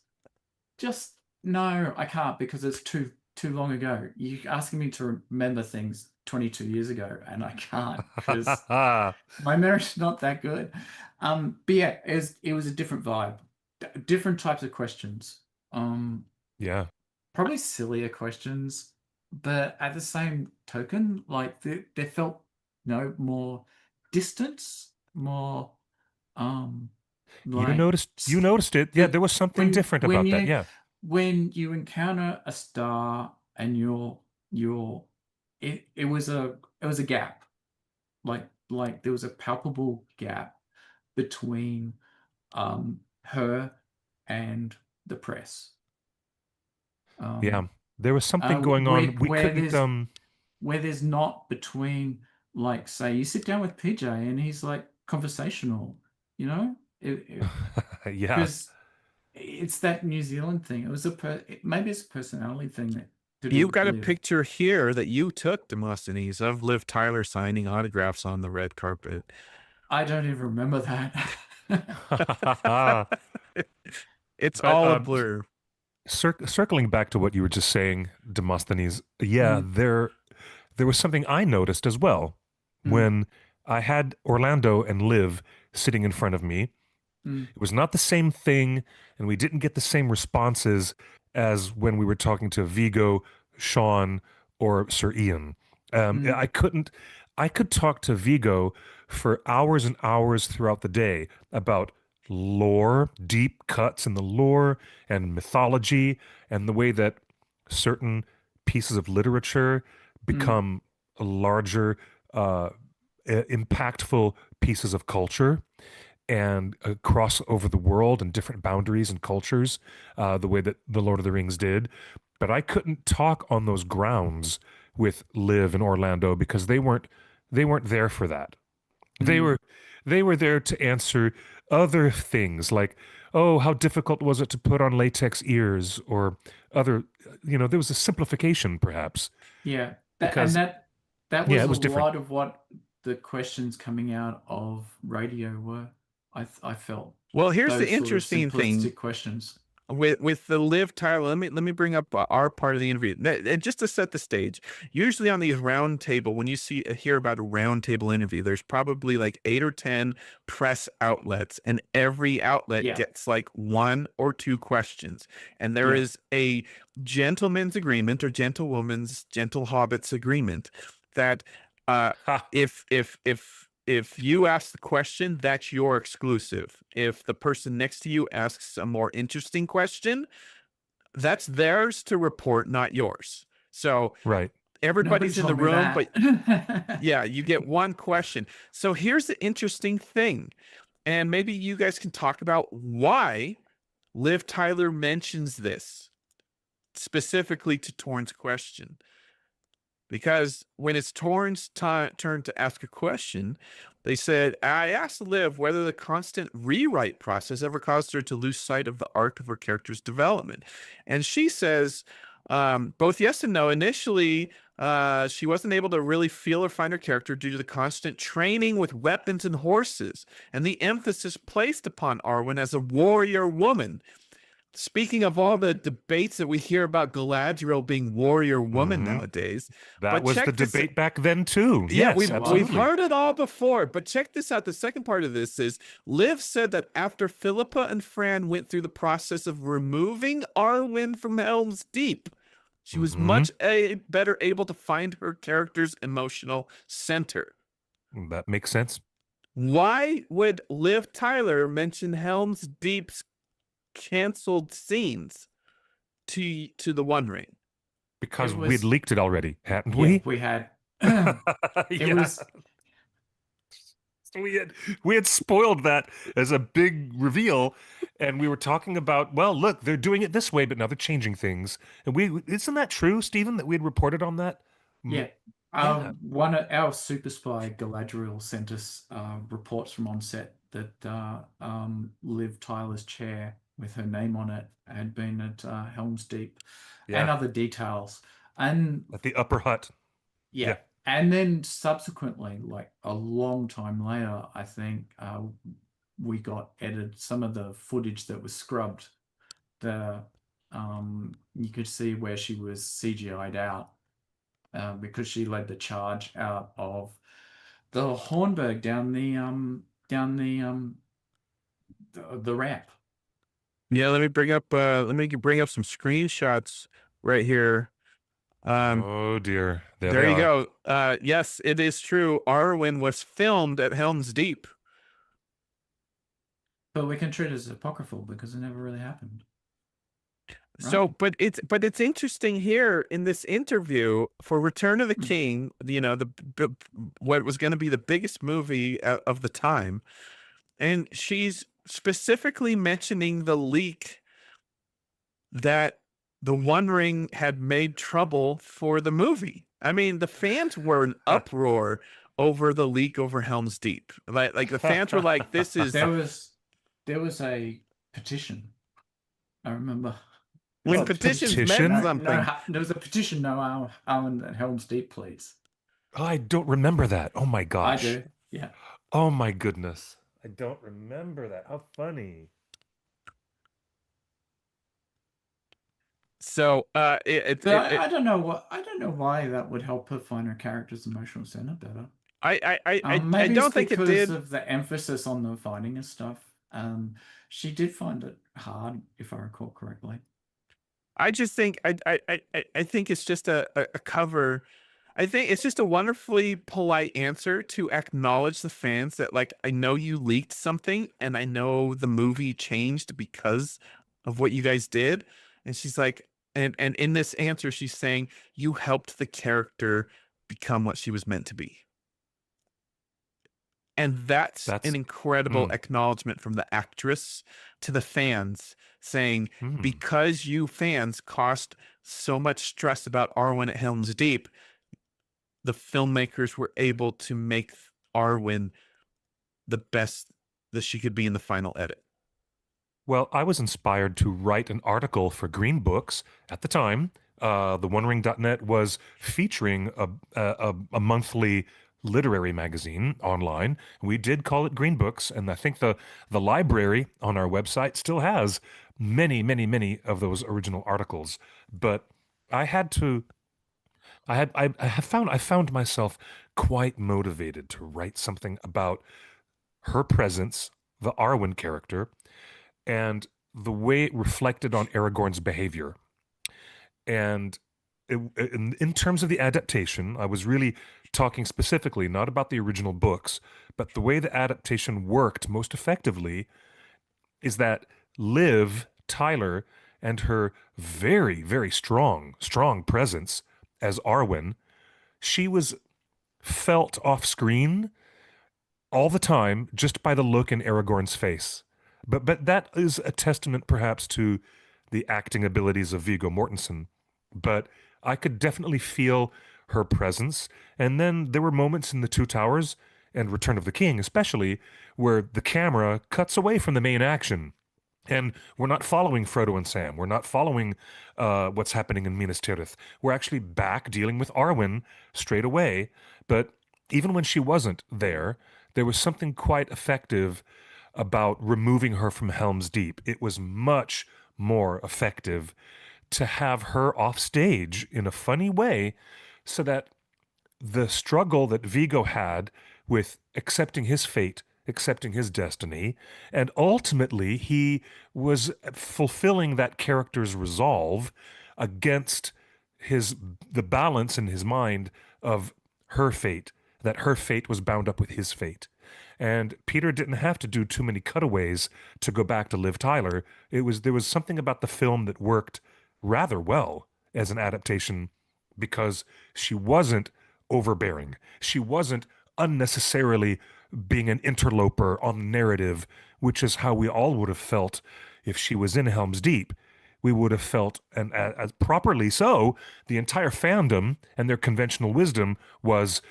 no, I can't, because it's too long ago. You're asking me to remember things 22 years ago, and I can't because my memory's not that good. But yeah, it was a different vibe, different types of questions. Yeah. Probably sillier questions, but at the same token, like they felt, more distance, more You like noticed it. Yeah, the there was something different about that. Yeah. when you encounter a star and it was a gap, like there was a palpable gap between her and the press. Yeah. There was something Uh, going where on. We where couldn't there's where there's not between, like, say you sit down with PJ and he's like conversational, you know, yeah. because it's that New Zealand thing. It was maybe it's a personality thing that to do You with got a Liv. picture here that you took, Demosthenes, of Liv Tyler signing autographs on the red carpet. I don't even remember But It's all a blur. circling back to what you were just saying, Demosthenes, yeah, there was something I noticed as well when I had Orlando and Liv sitting in front of me. It was not the same thing, and we didn't get the same responses as when we were talking to Vigo, Sean, or Sir Ian. I could talk to Vigo for hours and hours throughout the day about lore, deep cuts in the lore and mythology, and the way that certain pieces of literature become larger, impactful pieces of culture and cross over the world and different boundaries and cultures, the way that the Lord of the Rings did. But I couldn't talk on those grounds with Liv and Orlando because they weren't there for that. They were there to answer other things like, oh, how difficult was it to put on latex ears, or other, there was a simplification perhaps. Yeah, Because that yeah, was it a was different. lot of what the questions coming out of radio were. I felt Well, here's the those sort of interesting thing simplistic questions. with the Liv Tyler. Let me bring up our part of the interview, and just to set the stage. Usually on these round table, when you hear about a round table interview, there's probably like 8 or 10 press outlets, and every outlet Yeah, gets like 1 or 2 questions, and there yeah, is a gentleman's agreement or gentle hobbit's agreement that Ha. if if you ask the question, that's your exclusive. If the person next to you asks a more interesting question, that's theirs to report, not yours. So Right. Nobody everybody's in the told me room, but that. yeah, you get one question. So here's the interesting thing, and maybe you guys can talk about why Liv Tyler mentions this specifically to Torn's question. Because when it's Torn's turn to ask a question, they said, I asked Liv whether the constant rewrite process ever caused her to lose sight of the arc of her character's development. And she says, both yes and no. Initially, she wasn't able to really feel or find her character due to the constant training with weapons and horses, and the emphasis placed upon Arwen as a warrior woman. Speaking of all the debates that we hear about Galadriel being warrior woman Mhm. nowadays, That but was the check this. debate back then too. Yeah, Yes, we've absolutely. heard it all before, but check this out. The second part of this is Liv said that after Philippa and Fran went through the process of removing Arwen from Helm's Deep, she was much better able to find her character's emotional center. That makes sense. Why would Liv Tyler mention Helm's Deep's canceled scenes to the One Ring? Because It we'd was- leaked it already, hadn't Yeah, we? we had. Yeah. was- So we had spoiled that as a big reveal, and we were talking about, well, look, they're doing it this way, but now they're changing things. And isn't that true, Stephen, that we had reported on that? Yeah. Yeah. One of our super spy Galadriel sent us reports from on set that Liv Tyler's chair with her name on it had been at Helm's Deep, and Yeah. other details. And At the upper hut. yeah. And then subsequently, like a long time later, I think we got edited some of the footage that was scrubbed. You could see where she was CGI'd out because she led the charge out of the Hornberg down the ramp. Yeah, let me bring up some screenshots right here. Oh dear. There you go. Yes, it is true. Arwen was filmed at Helm's Deep. But we can treat it as apocryphal because it never really happened. So, but it's interesting here in this interview for Return of the King, you know, what was going to be the biggest movie of the time, and she's specifically mentioning the leak that the One Ring had made trouble for the movie. I mean, the fans were in uproar over the leak over Helm's Deep. Like the fans were like, "This is." There was a petition. I remember. When petitions petition? meant something. There was a petition. No, Arwen at Helm's Deep, please. Oh, I don't remember that. Oh my gosh. I do. Yeah. Oh my goodness. I don't remember that. How funny. So I don't know why that would help her find her character's emotional center better. I don't think it did. Because of the emphasis on the fighting and stuff. She did find it hard, if I recall correctly. I just think I think it's just a cover. I think it's just a wonderfully polite answer to acknowledge the fans that, like, I know you leaked something and I know the movie changed because of what you guys did. And she's like, and in this answer, she's saying you helped the character become what she was meant to be. And that's an incredible acknowledgement from the actress to the fans, saying, because you fans caused so much stress about Arwen at Helm's Deep, the filmmakers were able to make Arwen the best that she could be in the final edit. Well, I was inspired to write an article for Green Books at the time. The OneRing.net was featuring a monthly literary magazine online. We did call it Green Books, and I think the library on our website still has many, many, many of those original articles. But I found myself quite motivated to write something about her presence, the Arwen character, and the way it reflected on Aragorn's behavior. And in terms of the adaptation, I was really talking specifically not about the original books, but the way the adaptation worked most effectively is that Liv Tyler and her very, very strong presence as Arwen, she was felt off screen all the time just by the look in Aragorn's face. But that is a testament perhaps to the acting abilities of Viggo Mortensen. But I could definitely feel her presence. And then there were moments in The Two Towers and Return of the King, especially, where the camera cuts away from the main action. And we're not following Frodo and Sam. We're not following what's happening in Minas Tirith. We're actually back dealing with Arwen straight away. But even when she wasn't there was something quite effective about removing her from Helm's Deep. It was much more effective to have her off stage in a funny way so that the struggle that Vigo had with accepting his fate, accepting his destiny, and ultimately he was fulfilling that character's resolve against the balance in his mind of her fate, that her fate was bound up with his fate. And Peter didn't have to do too many cutaways to go back to Liv Tyler. There was something about the film that worked rather well as an adaptation because she wasn't overbearing. She wasn't unnecessarily being an interloper on the narrative, which is how we all would have felt if she was in Helm's Deep. We would have felt, and as properly so, the entire fandom and their conventional wisdom was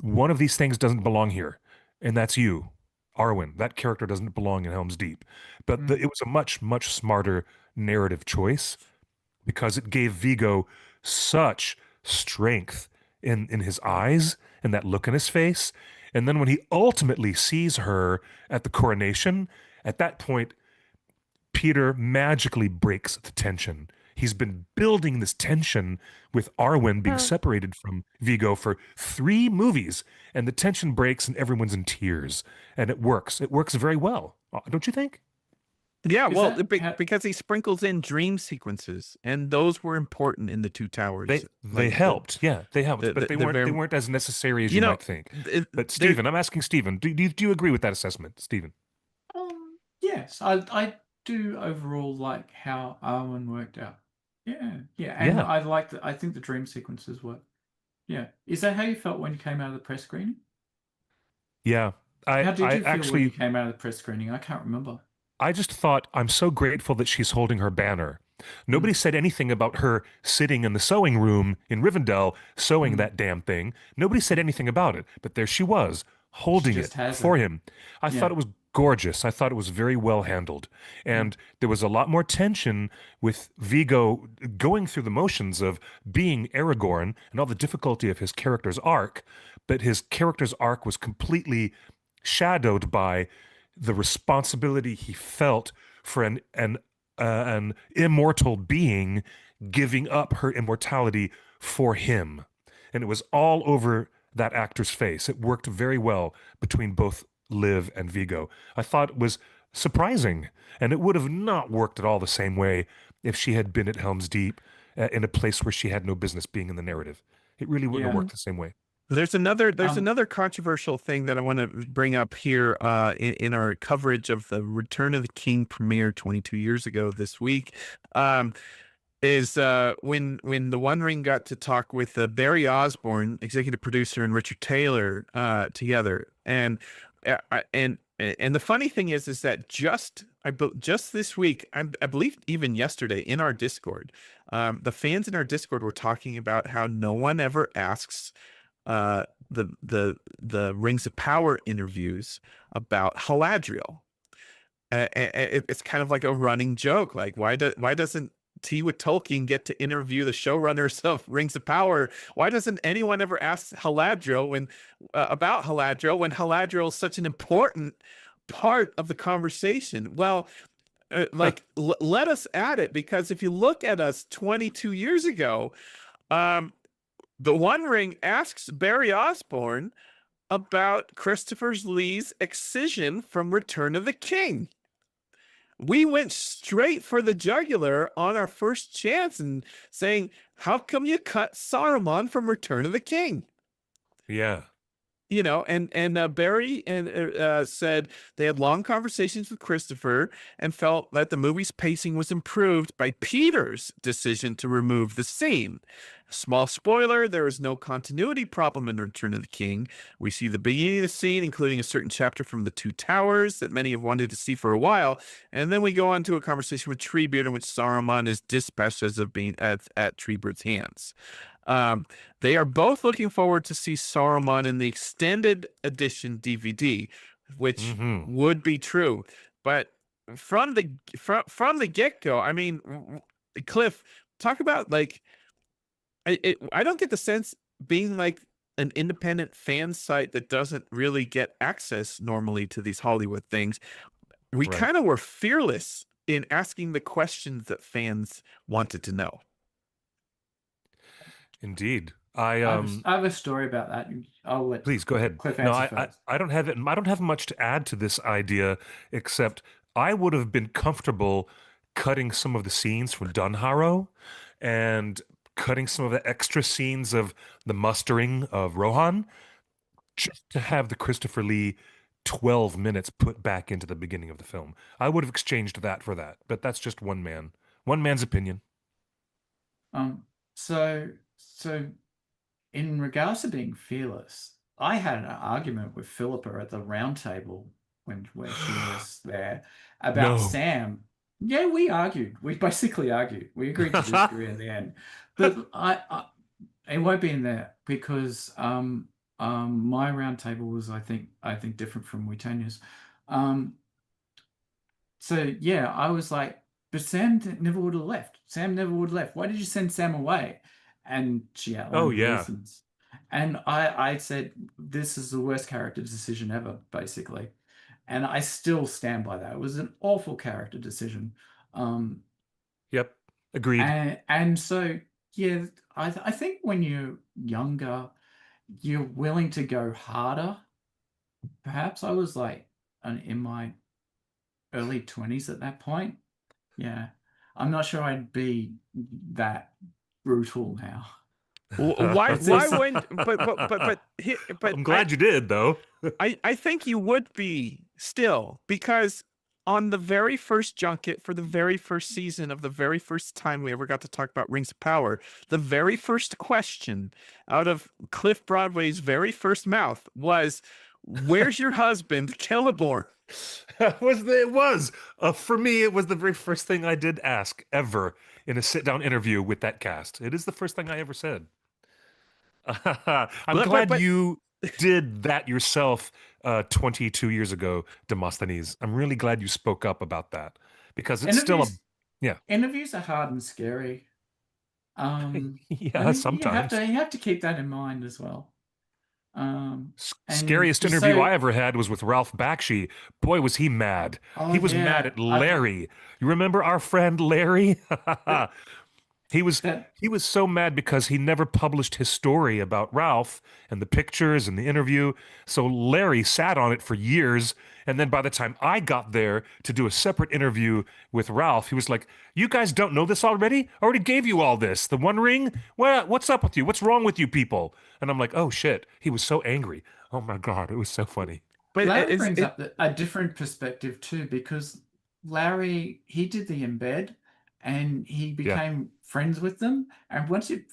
one of these things doesn't belong here, and that's you, Arwen. That character doesn't belong in Helm's Deep. But it was a much, much smarter narrative choice because it gave Vigo such strength in his eyes and that look in his face. And then when he ultimately sees her at the coronation, at that point, Peter magically breaks the tension. He's been building this tension with Arwen being separated from Vigo for 3 movies, and the tension breaks and everyone's in tears. And it works. It works very well. Don't you think? Yeah, Is well, that because he sprinkles in dream sequences, and those were important in The Two Towers. They helped. Yeah, they helped, but they weren't as necessary as you might think. But Stephen, I'm asking Stephen, do you agree with that assessment, Stephen? Yes, I do overall like how Arwen worked out. Yeah, and Yeah. I think the dream sequences work. Yeah, is that how you felt when you came out of the press screening? Yeah. How did I you feel when actually you came out of the press screening? I can't remember. I just thought, I'm so grateful that she's holding her banner. Nobody said anything about her sitting in the sewing room in Rivendell sewing that damn thing. Nobody said anything about it, but there she was, holding just it has for it. him. I Yeah. thought it was gorgeous. I thought it was very well handled. And there was a lot more tension with Vigo going through the motions of being Aragorn and all the difficulty of his character's arc, but his character's arc was completely shadowed by the responsibility he felt for an immortal being giving up her immortality for him. And it was all over that actor's face. It worked very well between both Liv and Vigo. I thought it was surprising, and it would have not worked at all the same way if she had been at Helm's Deep in a place where she had no business being in the narrative. It really wouldn't have worked the same way. There's another controversial thing that I want to bring up here in our coverage of the Return of the King premiere 22 years ago this week. Is when the One Ring got to talk with Barry Osborne, executive producer, and Richard Taylor together, and the funny thing is that just this week, I believe even yesterday in our Discord, the fans in our Discord were talking about how no one ever asks the Rings of Power interviews about Haladriel. It's kind of like a running joke. Like, why doesn't Tea with Tolkien get to interview the showrunners of Rings of Power? Why doesn't anyone ever ask Haladriel about Haladriel when Haladriel is such an important part of the conversation? Well, let us add it, because if you look at us 22 years ago, the One Ring asks Barry Osborne about Christopher Lee's excision from Return of the King. We went straight for the jugular on our first chance and saying, how come you cut Saruman from Return of the King? Yeah. And Barry said they had long conversations with Christopher and felt that the movie's pacing was improved by Peter's decision to remove the scene. Small spoiler, there is no continuity problem in Return of the King. We see the beginning of the scene, including a certain chapter from The Two Towers that many have wanted to see for a while, and then we go on to a conversation with Treebeard in which Saruman is dispatched as of being at Treebeard's hands. They are both looking forward to see Saruman in the extended edition DVD, which would be true. But from the get-go, I mean, Cliff, talk about like I don't get the sense being like an independent fan site that doesn't really get access normally to these Hollywood things. We Right. kind of were fearless in asking the questions that fans wanted to know. Indeed. I have a story about that. I'll let Please go ahead. Cliff No, answer I first. don't have it. I don't have much to add to this idea, except I would have been comfortable cutting some of the scenes from Dunharrow and cutting some of the extra scenes of the mustering of Rohan, just to have the Christopher Lee 12 minutes put back into the beginning of the film. I would have exchanged that for that, but that's just one man's opinion. So in regards to being fearless, I had an argument with Philippa at the round table where she was there about No. Sam. Yeah, we argued. We basically argued. We agreed to disagree in the end. But it won't be in there because my round table was I think different from Witonia's. So yeah, I was like, but Sam never would have left. Sam never would have left. Why did you send Sam away? And she outlined the reasons. And I said, this is the worst character decision ever, basically. And I still stand by that. It was an awful character decision. Yep. Agreed. And so, yeah, I think when you're younger, you're willing to go harder. Perhaps I was like in my early 20s at that point. Yeah. I'm not sure I'd be that brutal now. Why wouldn't but I'm glad you did though. I think you would be still, because on the very first junket for the very first season of the very first time we ever got to talk about Rings of Power, the very first question out of Cliff Broadway's very first mouth was, where's your husband, Celeborn? It was. For me, it was the very first thing I did ask ever in a sit-down interview with that cast. It is the first thing I ever said. I'm glad you did that yourself 22 years ago, Demosthenes. I'm really glad you spoke up about that, because it's still interviews are hard and scary. Yeah, sometimes. You have to keep that in mind as well. Scariest interview I ever had was with Ralph Bakshi. Boy, was he mad. He was mad at Larry. You remember our friend Larry? He was so mad because he never published his story about Ralph and the pictures and the interview. So Larry sat on it for years. And then by the time I got there to do a separate interview with Ralph, he was like, you guys don't know this already? I already gave you all this. The One Ring? What's up with you? What's wrong with you people? And I'm like, oh shit. He was so angry. Oh my God. It was so funny. But Larry brings up a different perspective too, because Larry, he did the embed and he became friends with them. And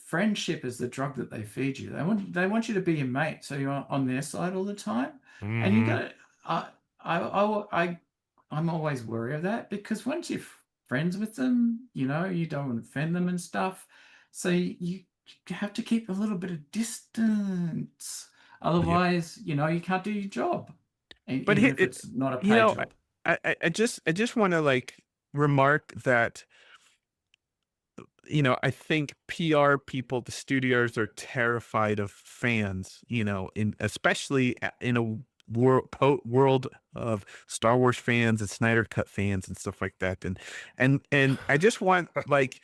friendship is the drug that they feed you. They want you to be a mate, so you're on their side all the time. Mm-hmm. And you got I'm always worried of that, because once you're friends with them, you don't want to offend them and stuff. So you have to keep a little bit of distance. Otherwise, you can't do your job. But if it's not a paid job. I just want to like remark that I think PR people, the studios, are terrified of fans, especially in a world of Star Wars fans and Snyder Cut fans and stuff like that. And I just want, like,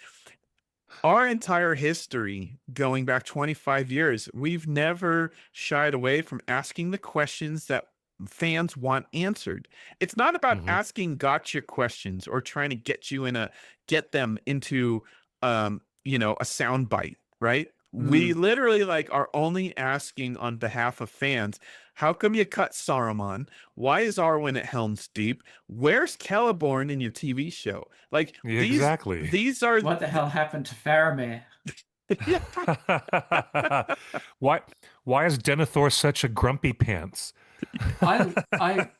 our entire history going back 25 years, we've never shied away from asking the questions that fans want answered. It's not about asking gotcha questions or trying to get them into a sound bite, right? we literally like are only asking on behalf of fans. How come you cut Saruman? Why is Arwen at Helm's Deep? Where's Celeborn in your TV show? Like Exactly. these are What the hell happened to Faramir? yeah. Why is Denethor such a grumpy pants? I I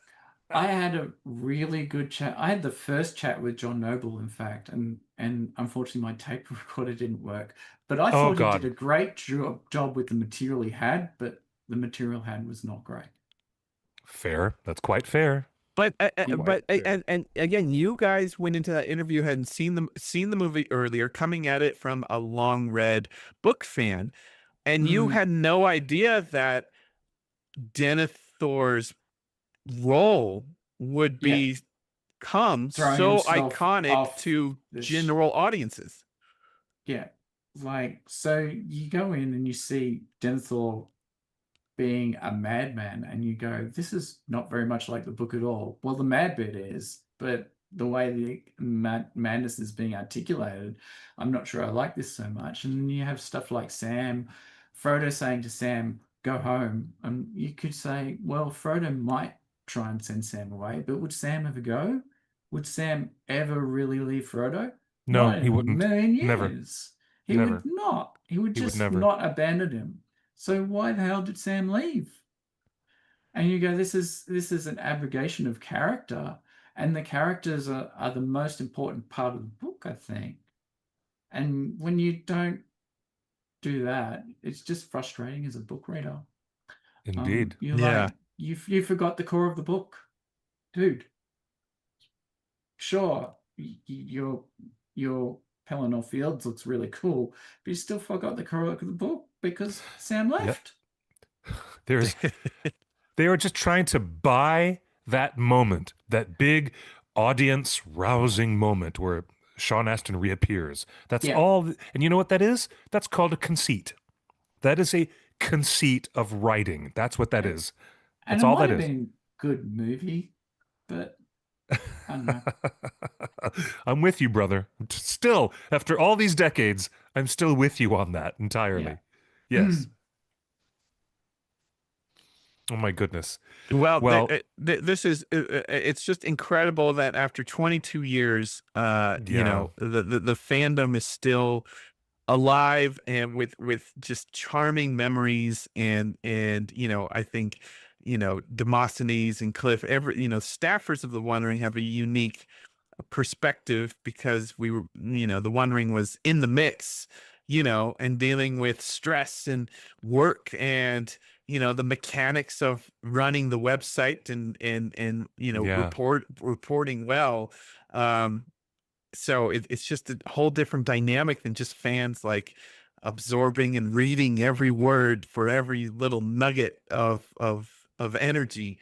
I had a really good chat. I had the first chat with John Noble, in fact, and unfortunately my tape recorder didn't work. But I Oh thought he did God. a great job with the material he had, but the material he had was not great. Fair. That's quite fair. But Anyway, and again, you guys went into that interview hadn't seen the movie earlier, coming at it from a long read book fan, and you had no idea that Denethor's role would yeah, become throwing so himself iconic off to this. general audiences. Yeah, like so you go in and you see Denethor being a madman, and you go, "This is not very much like the book at all." Well, the mad bit is, but the way the madness is being articulated, I'm not sure I like this so much. And then you have stuff like Frodo saying to Sam, "Go home," and you could say, well, Frodo might try and send Sam away, but would Sam ever go? Would Sam ever really leave Frodo? No, Not in he a wouldn't. million Never. years. He would Never. not. He would He would just never. not abandon him. So why the hell did Sam leave? And you go, this is an abrogation of character, and the characters are the most important part of the book, I think. And when you don't do that, it's just frustrating as a book reader. Indeed. You're Yeah. like, you forgot the core of the book, dude. Sure, your Pelennor Fields looks really cool, but you still forgot the core of the book because Sam left. There's they are just trying to buy that moment, that big audience rousing moment where Sean Astin reappears. That's Yeah. all. And you know what that is? That's called a conceit. That is a conceit of writing. That's what that Yeah. is. And That's it all might that have is. been a good movie, but I don't know. I'm with you, brother. Still, after all these decades, I'm still with you on that entirely. Yeah. Yes. Oh my goodness. Well, Well, this is it's just incredible that after 22 years, you yeah. know, the fandom is still alive and with just charming memories and you know, I think, you know, Demosthenes and Cliff, you know, staffers of the Wandering have a unique perspective because we were, you know, the Wandering was in the mix, you know, and dealing with stress and work and, you know, the mechanics of running the website and you know, Yeah. reporting well. So it's just a whole different dynamic than just fans like absorbing and reading every word for every little nugget of energy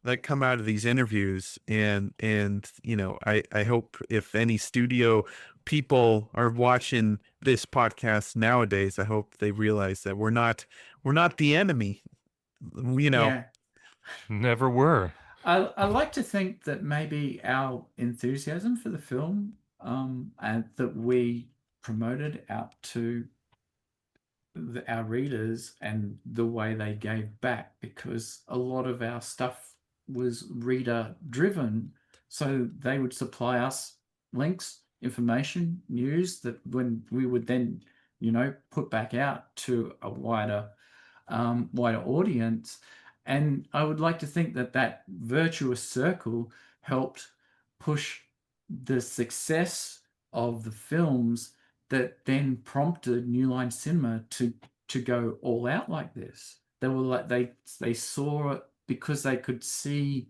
that come out of these interviews. And you know, I hope if any studio people are watching this podcast nowadays, I hope they realize that we're not the enemy, you know. Yeah. Never were. I like to think that maybe our enthusiasm for the film, and that we promoted out to our readers and the way they gave back, because a lot of our stuff was reader driven. So they would supply us links, information, news that when we would then, you know, put back out to a wider audience. And I would like to think that that virtuous circle helped push the success of the films that then prompted New Line Cinema to go all out like this. They were like they saw it because they could see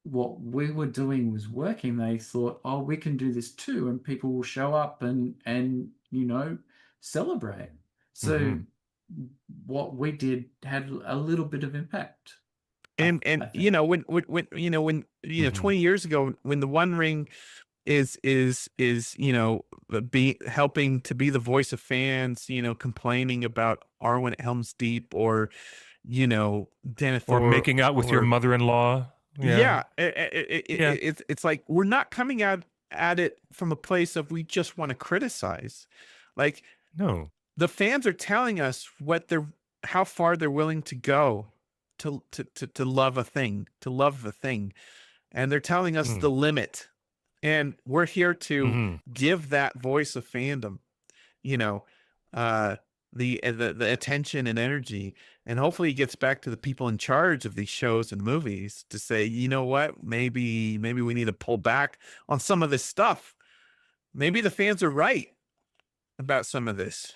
what we were doing was working. They thought, oh, we can do this too, and people will show up and you know, celebrate. So what we did had a little bit of impact. And I think. you know, when you know, when you know, 20 years ago, when the One Ring is you know, be helping to be the voice of fans, you know, complaining about Arwen at Helm's Deep, or you know, Denethor, Or making out with your or mother-in-law. yeah, Yeah. it's like we're not coming at it from a place of we just want to criticize. Like No. the fans are telling us how far they're willing to go to love a thing, and they're telling us Mm. the limit, and we're here to Hmm. give that voice of fandom, you know, the attention and energy, and hopefully it gets back to the people in charge of these shows and movies to say, you know what, maybe we need to pull back on some of this stuff. Maybe the fans are right about some of this.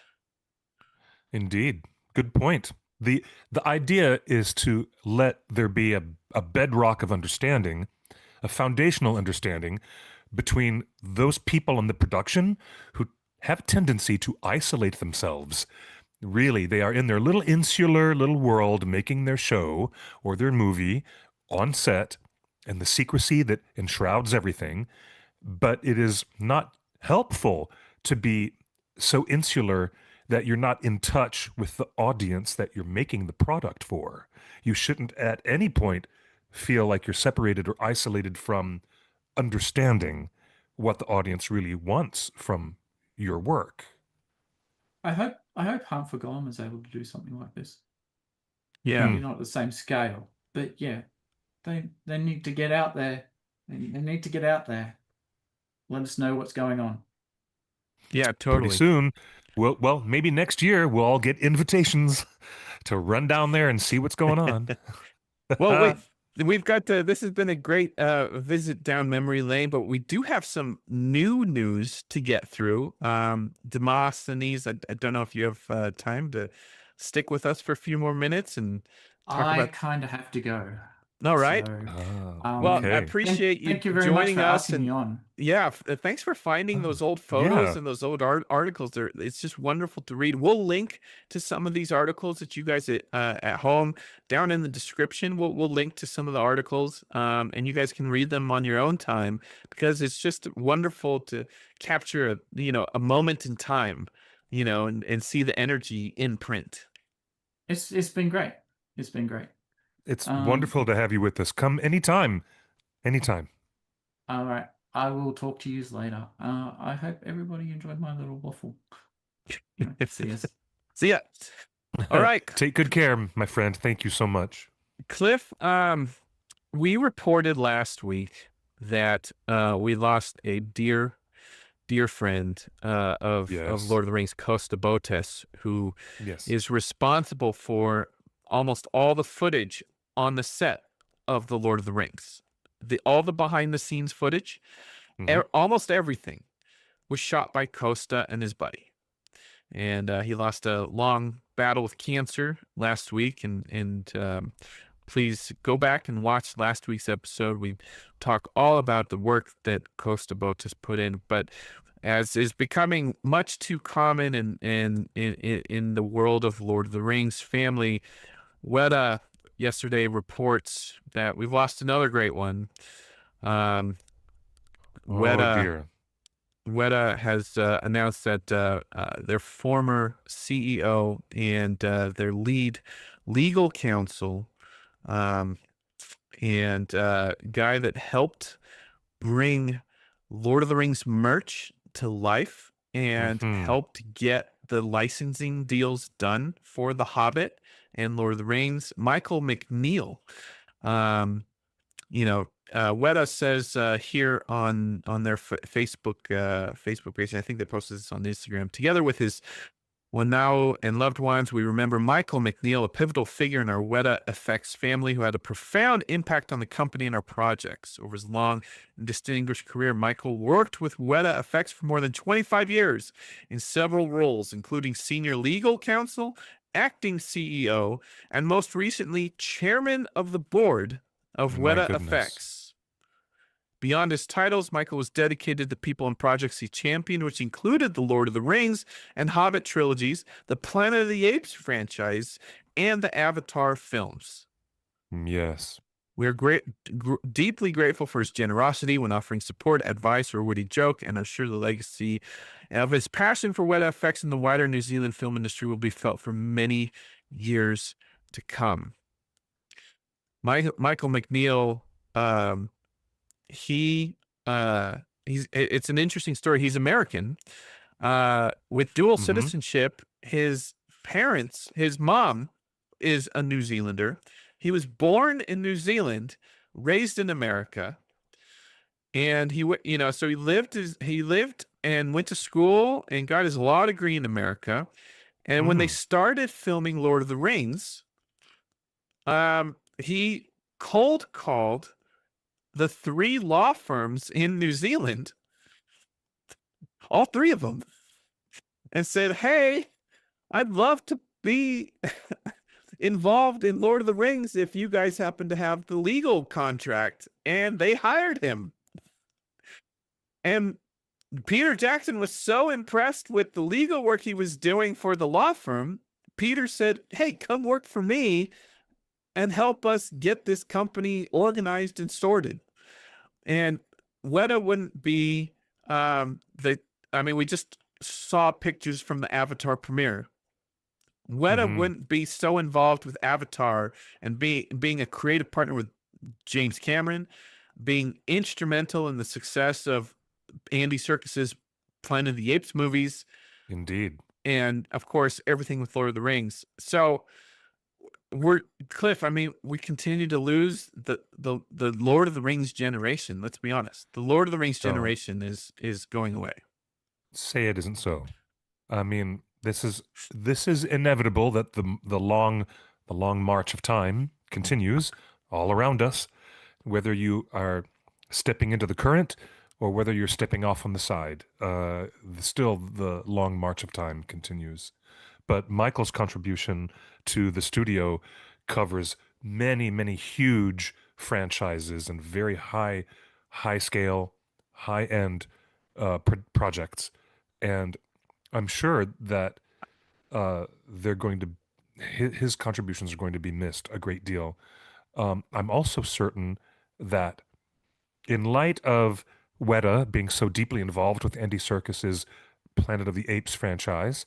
Indeed. Good point. The idea is to let there be a bedrock of understanding, a foundational understanding between those people in the production who have a tendency to isolate themselves. Really, they are in their little insular little world making their show or their movie on set and the secrecy that enshrouds everything. But it is not helpful to be so insular that you're not in touch with the audience that you're making the product for. You shouldn't at any point feel like you're separated or isolated from understanding what the audience really wants from your work. I hope Hunt for Golem is able to do something like this. Yeah. Maybe not at the same scale, but yeah, they need to get out there. They need to get out there. Let us know what's going on. Yeah, Pretty totally. soon, well, maybe next year we'll all get invitations to run down there and see what's going on. Well, wait, we've got this has been a great visit down memory lane, but we do have some new news to get through. Demosthenes, I don't know if you have time to stick with us for a few more minutes and talk I about. kind of have to go. All right. So, Well, I okay. appreciate you thank you very much joining for us, asking me on. yeah, thanks for finding those old photos yeah. and those old articles. It's just wonderful to read. We'll link to some of these articles that you guys at home down in the description. We'll link to some of the articles, and you guys can read them on your own time, because it's just wonderful to capture a moment in time, and see the energy in print. It's been great. It's been great. It's wonderful to have you with us. Come anytime. Anytime. All right. I will talk to you later. I hope everybody enjoyed my little waffle. See ya. See ya. All right. Take good care, my friend. Thank you so much. Cliff, we reported last week that we lost a dear friend of Yes. Lord of the Rings, Costa Botes, who Yes. is responsible for almost all the footage on the set of the Lord of the Rings. All the behind the scenes footage, almost everything was shot by Costa and his buddy. And he lost a long battle with cancer last week, and please go back and watch last week's episode. We talk all about the work that Costa Botes put in, but as is becoming much too common in the world of Lord of the Rings family, Weta yesterday reports that we've lost another great one. Oh dear. Weta has announced that their former CEO and their lead legal counsel, and guy that helped bring Lord of the Rings merch to life and helped get the licensing deals done for The Hobbit and Lord of the Rings, Michael McNeil. Weta says here on their Facebook page, I think they posted this on Instagram, together with his now and loved ones, we remember Michael McNeil, a pivotal figure in our Weta Effects family who had a profound impact on the company and our projects. Over his long and distinguished career, Michael worked with Weta Effects for more than 25 years in several roles, including senior legal counsel, acting CEO, and most recently, chairman of the board of Weta Effects. Beyond his titles, Michael was dedicated to people and projects he championed, which included the Lord of the Rings and Hobbit trilogies, the Planet of the Apes franchise, and the Avatar films. Yes. We're deeply grateful for his generosity when offering support, advice, or witty joke, and I'm sure the legacy of his passion for Weta Effects in the wider New Zealand film industry will be felt for many years to come. Michael McNeil, it's an interesting story. He's American, with dual Mhm. citizenship, his mom is a New Zealander. He was born in New Zealand, raised in America, and so he lived and went to school and got his law degree in America. And when they started filming Lord of the Rings, he cold called the 3 law firms in New Zealand, all 3 of them, and said, "Hey, I'd love to be involved in Lord of the Rings if you guys happen to have the legal contract." And they hired him. And Peter Jackson was so impressed with the legal work he was doing for the law firm. Peter said, "Hey, come work for me and help us get this company organized and sorted." And Weta wouldn't be we just saw pictures from the Avatar premiere. Weta wouldn't be so involved with Avatar and being a creative partner with James Cameron, being instrumental in the success of Andy Serkis's Planet of the Apes movies, Indeed. and of course everything with Lord of the Rings. So Cliff, we continue to lose the Lord of the Rings generation. Let's be honest. The Lord of the Rings So generation is going away. say it isn't so. I mean, this is inevitable that the long march of time continues all around us, whether you are stepping into the current or whether you're stepping off on the side. Still, the long march of time continues. But Michael's contribution to the studio covers many, many huge franchises and very high scale, high end projects, and I'm sure that they're going to his contributions are going to be missed a great deal. I'm also certain that in light of Weta being so deeply involved with Andy Serkis's Planet of the Apes franchise,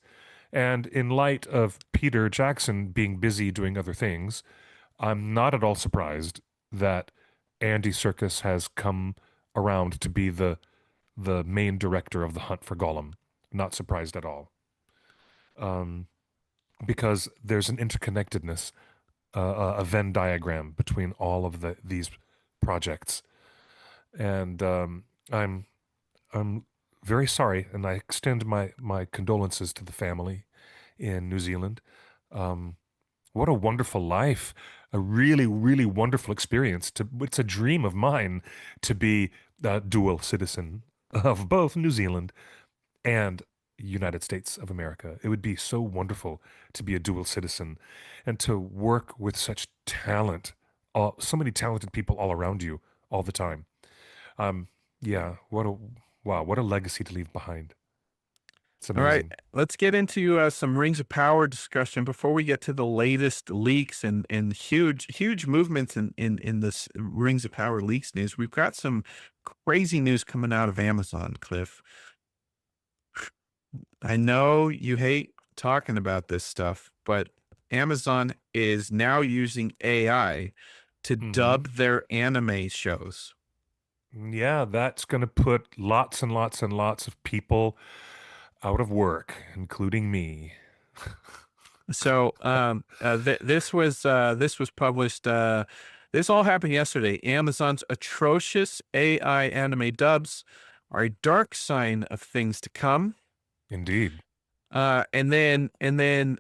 and in light of Peter Jackson being busy doing other things, I'm not at all surprised that Andy Serkis has come around to be the main director of The Hunt for Gollum. Not surprised at all. Because there's an interconnectedness, a Venn diagram between all of these projects, and I'm very sorry, and I extend my condolences to the family in New Zealand. What a wonderful life, a really, really wonderful experience. It's a dream of mine to be a dual citizen of both New Zealand and United States of America. It would be so wonderful to be a dual citizen and to work with such talent, so many talented people all around you all the time. Yeah, what a legacy to leave behind. It's All right, amazing. let's get into some Rings of Power discussion before we get to the latest leaks and huge movements in this Rings of Power leaks news. We've got some crazy news coming out of Amazon, Cliff. I know you hate talking about this stuff, but Amazon is now using AI to dub their anime shows. Yeah, that's going to put lots and lots and lots of people out of work, including me. So this was published. This all happened yesterday. Amazon's atrocious AI anime dubs are a dark sign of things to come. Indeed. And then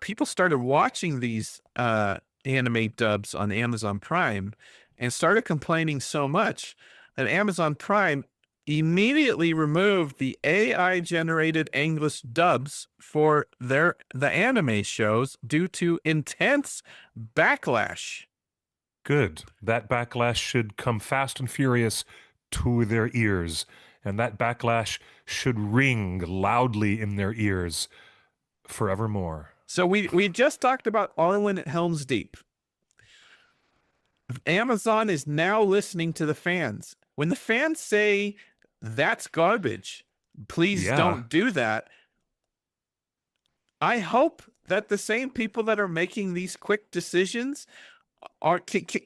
people started watching these anime dubs on Amazon Prime and started complaining so much that Amazon Prime immediately removed the AI generated English dubs for the anime shows due to intense backlash. Good. That backlash should come fast and furious to their ears, and that backlash should ring loudly in their ears forevermore. So we just talked about Island at Helm's Deep. Amazon is now listening to the fans. When the fans say that's garbage, please don't do that. I hope that the same people that are making these quick decisions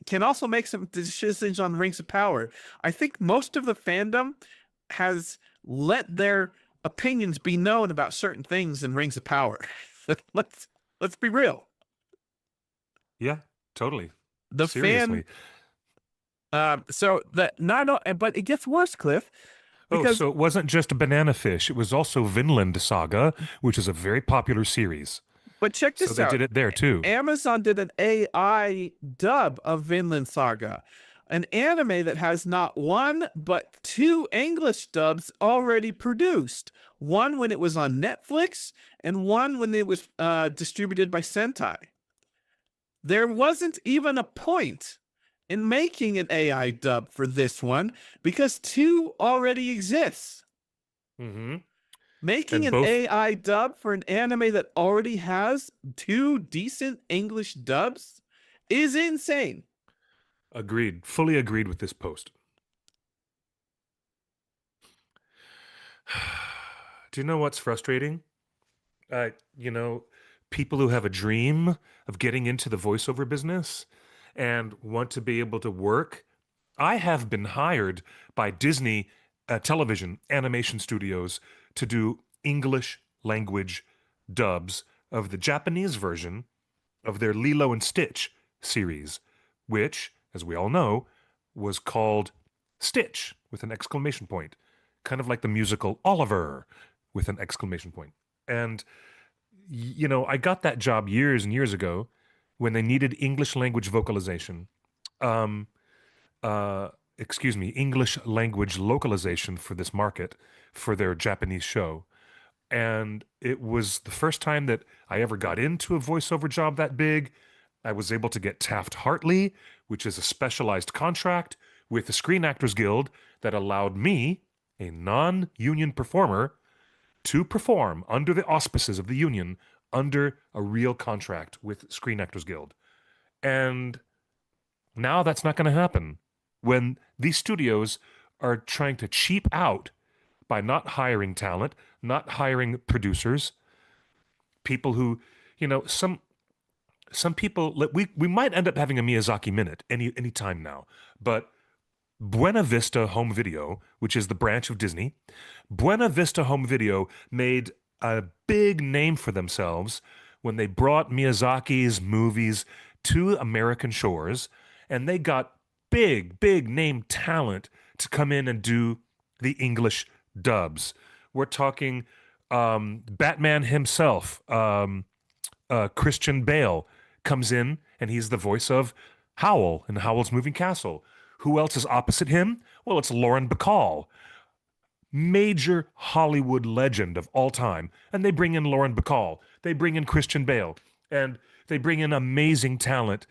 can also make some decisions on Rings of Power. I think most of the fandom has let their opinions be known about certain things in Rings of Power. let's be real. Yeah, totally. The Seriously. so that not but it gets worse, Cliff, Oh, because so it wasn't just a banana fish. It was also Vinland Saga, which is a very popular series. but check So this they out. did it there too. Amazon did an AI dub of Vinland Saga, an anime that has not one but two English dubs already produced. One when it was on Netflix, and one when it was distributed by Sentai. There wasn't even a point in making an AI dub for this one because two already exists. Mm-hmm. Making And an both AI dub for an anime that already has two decent English dubs is insane. agreed, fully agreed with this post. Do you know what's frustrating? You know, people who have a dream of getting into the voiceover business and want to be able to work. I have been hired by Disney television animation studios to do English language dubs of the Japanese version of their Lilo and Stitch series, which, as we all know, was called Stitch with an exclamation point, kind of like the musical Oliver with an exclamation point. And, you know, I got that job years and years ago when they needed English language vocalization. Um, excuse me, English language localization for this market for their Japanese show. And it was the first time that I ever got into a voiceover job that big. I was able to get Taft-Hartley, which is a specialized contract with the Screen Actors Guild that allowed me, a non-union performer, to perform under the auspices of the union under a real contract with Screen Actors Guild. And now that's not going to happen when these studios are trying to cheap out by not hiring talent, not hiring producers, people who, you know, some people we might end up having a Miyazaki minute any time now, but Buena Vista Home Video, which is the branch of Disney, Buena Vista Home Video made a big name for themselves when they brought Miyazaki's movies to American shores, and they got big name talent to come in and do the English dubs. We're talking Batman himself, Christian Bale comes in and he's the voice of Howl in Howl's Moving Castle. Who else is opposite him? Well, it's Lauren Bacall, major Hollywood legend of all time. And they bring in Lauren Bacall, they bring in Christian Bale, and they bring in amazing talent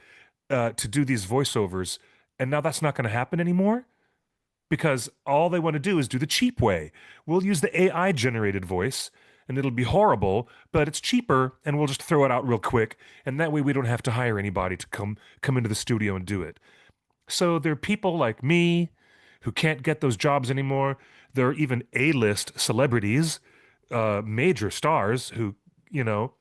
to do these voiceovers. And now that's not going to happen anymore because all they want to do is do the cheap way. We'll use the AI generated voice and it'll be horrible, but it's cheaper and we'll just throw it out real quick. And that way we don't have to hire anybody to come into the studio and do it. So there are people like me who can't get those jobs anymore. There are even A-list celebrities, major stars who, you know,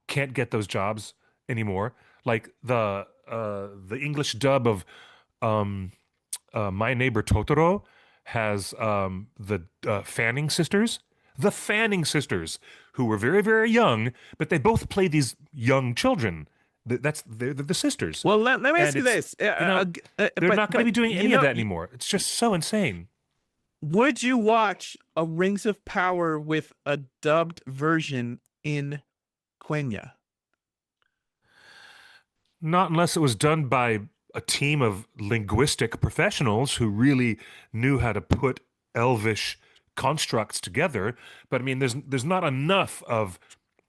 can't get those jobs anymore. Like the English dub of My Neighbor Totoro has the Fanning sisters. The Fanning sisters, who were very young, but they both play these young children. They're the sisters. Well, let me ask And you it's, this. they're not going to be doing any of that anymore. It's just so insane. Would you watch a Rings of Power with a dubbed version in Quenya? Not unless it was done by a team of linguistic professionals who really knew how to put Elvish constructs together. But I mean, there's not enough of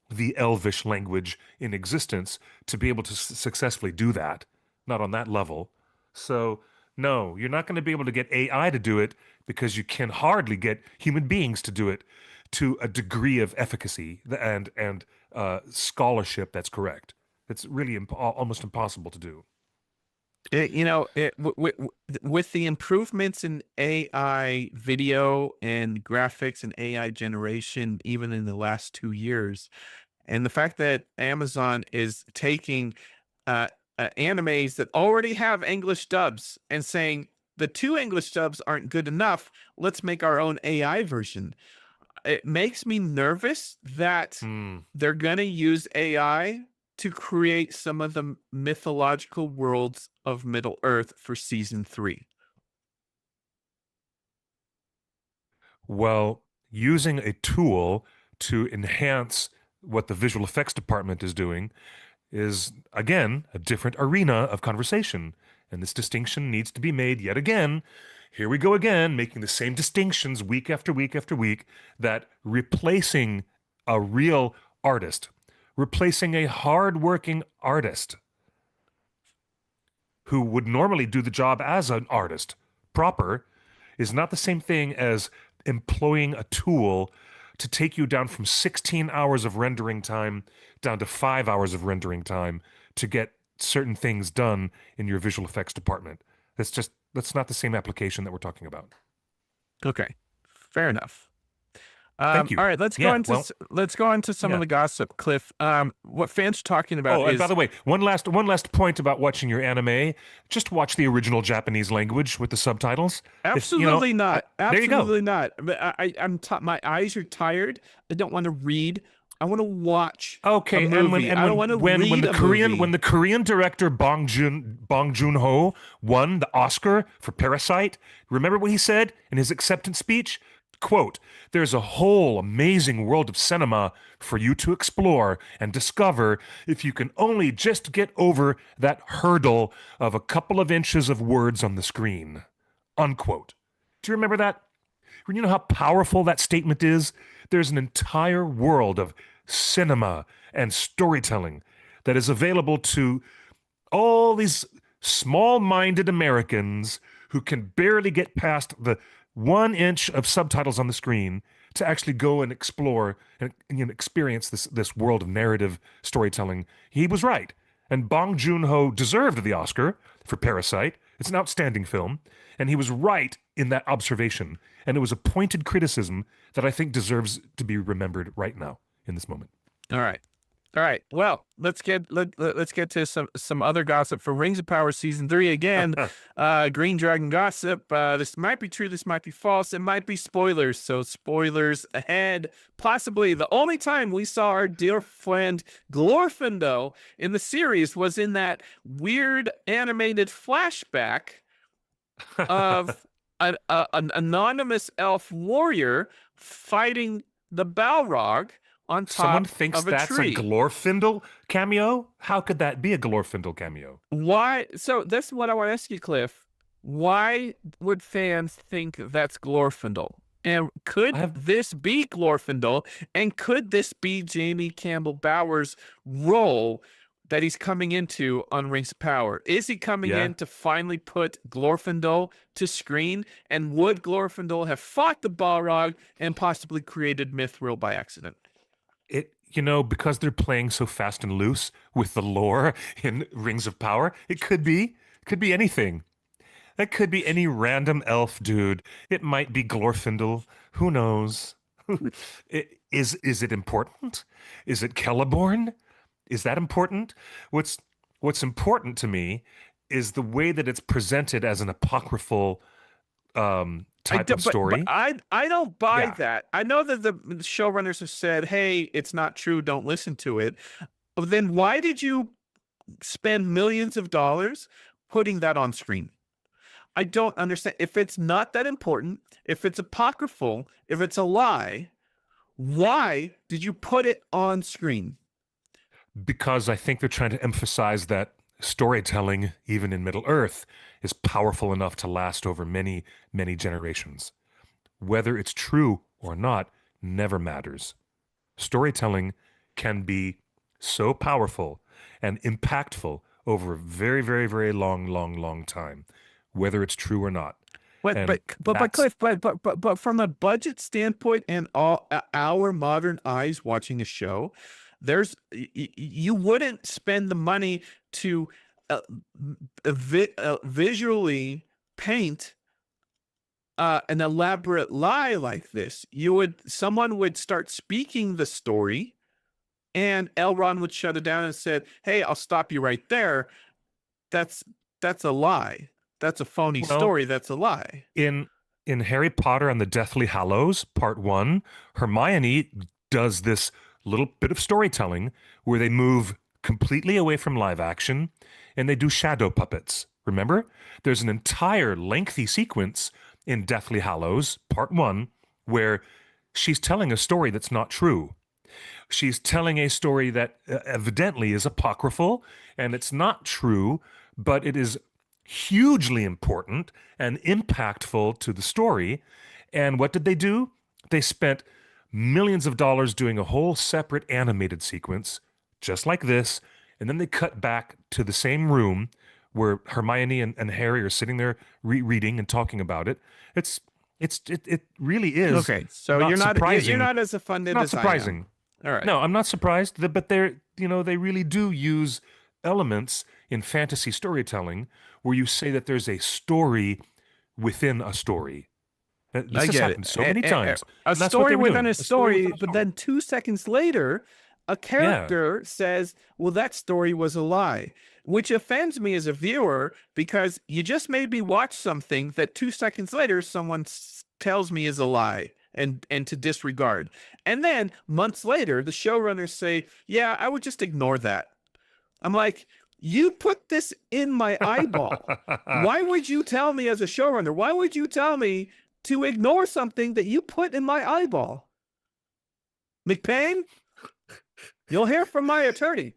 the Elvish language in existence to be able to successfully do that. Not on that level. So no, you're not going to be able to get AI to do it because you can hardly get human beings to do it to a degree of efficacy and scholarship that's correct. It's really almost impossible to do. With the improvements in AI video and graphics and AI generation, even in the last 2 years, and the fact that Amazon is taking animes that already have English dubs and saying the two English dubs aren't good enough, let's make our own AI version. it makes me nervous that Hmm. they're going to use AI to create some of the mythological worlds of Middle Earth for season 3. Well, using a tool to enhance what the visual effects department is doing is, again, a different arena of conversation. And this distinction needs to be made yet again. Here we go again, making the same distinctions week after week after week, that replacing a real artist, replacing a hardworking artist who would normally do the job as an artist proper is not the same thing as employing a tool to take you down from 16 hours of rendering time down to 5 hours of rendering time to get certain things done in your visual effects department. That's not the same application that we're talking about. Okay, fair enough. Thank you. All right, let's go Yeah, into well, let's go into some yeah. of the gossip, Cliff. What fans are talking about Oh, and is by the way, one last point about watching your anime. Just watch the original Japanese language with the subtitles. absolutely not. There you go. Absolutely not. But my eyes are tired. I don't want to read. I want to watch Okay, a movie. I don't want to read when the a Korean movie. when the Korean director Bong Joon-ho won the Oscar for Parasite, remember what he said in his acceptance speech? Quote, "There's a whole amazing world of cinema for you to explore and discover if you can only just get over that hurdle of a couple of inches of words on the screen." Unquote. Do you remember that? You know how powerful that statement is? There's an entire world of cinema and storytelling that is available to all these small-minded Americans who can barely get past the 1 inch of subtitles on the screen to actually go and explore and experience this world of narrative storytelling. He was right. And Bong Joon-ho deserved the Oscar for Parasite. It's an outstanding film. And he was right in that observation. And it was a pointed criticism that I think deserves to be remembered right now in this moment. All right. Well, let's get to some other gossip for Rings of Power season 3 again. Green Dragon gossip. This might be true. This might be false. It might be spoilers. So spoilers ahead. Possibly the only time we saw our dear friend Glorfindel in the series was in that weird animated flashback of an anonymous elf warrior fighting the Balrog on top Someone thinks of a that's tree. a Glorfindel cameo? How could that be a Glorfindel cameo? Why? So this is what I want to ask you, Cliff. Why would fans think that's Glorfindel? And could this be Glorfindel? And could this be Jamie Campbell Bower's role that he's coming into on Rings of Power? Is he coming in to finally put Glorfindel to screen? And would Glorfindel have fought the Balrog and possibly created Mithril by accident? Because they're playing so fast and loose with the lore in Rings of Power, it could be anything. That could be any random elf dude. It might be Glorfindel. Who knows? Is it important? Is it Celeborn? Is that important? What's important to me is the way that it's presented as an apocryphal type of story. But I don't buy that. I know that the showrunners have said, hey, it's not true, don't listen to it. But then why did you spend millions of dollars putting that on screen? I don't understand. If it's not that important, if it's apocryphal, if it's a lie, why did you put it on screen? Because I think they're trying to emphasize that storytelling, even in Middle Earth, is powerful enough to last over many, many generations. Whether it's true or not never matters. Storytelling can be so powerful and impactful over a very, very, very long time, whether it's true or not. But Cliff, but from a budget standpoint and all our modern eyes watching a show, you wouldn't spend the money to visually paint an elaborate lie like this. Someone would start speaking the story, and Elrond would shut it down and said, "Hey, I'll stop you right there. That's a lie. That's a phony story. That's a lie." In in Harry Potter and the Deathly Hallows, Part 1, Hermione does this little bit of storytelling where they move completely away from live action and they do shadow puppets. Remember? There's an entire lengthy sequence in Deathly Hallows, Part 1, where she's telling a story that's not true. She's telling a story that evidently is apocryphal and it's not true, but it is hugely important and impactful to the story. And what did they do? They spent millions of dollars doing a whole separate animated sequence, just like this. And then they cut back to the same room where Hermione and Harry are sitting there reading and talking about it. It really is Okay, so not you're surprising. not as offended Not as surprising. I am. All right. No, I'm not surprised, but they're, they really do use elements in fantasy storytelling where you say that there's a story within a story. This I has get happened it. so many times. A and that's what story they were within doing. a story, within a but then 2 seconds later, a character says, well, that story was a lie, which offends me as a viewer because you just made me watch something that 2 seconds later someone tells me is a lie and to disregard. And then months later, the showrunners say, yeah, I would just ignore that. I'm like, you put this in my eyeball. Why would you tell me as a showrunner? Why would you tell me to ignore something that you put in my eyeball? McPain, you'll hear from my attorney.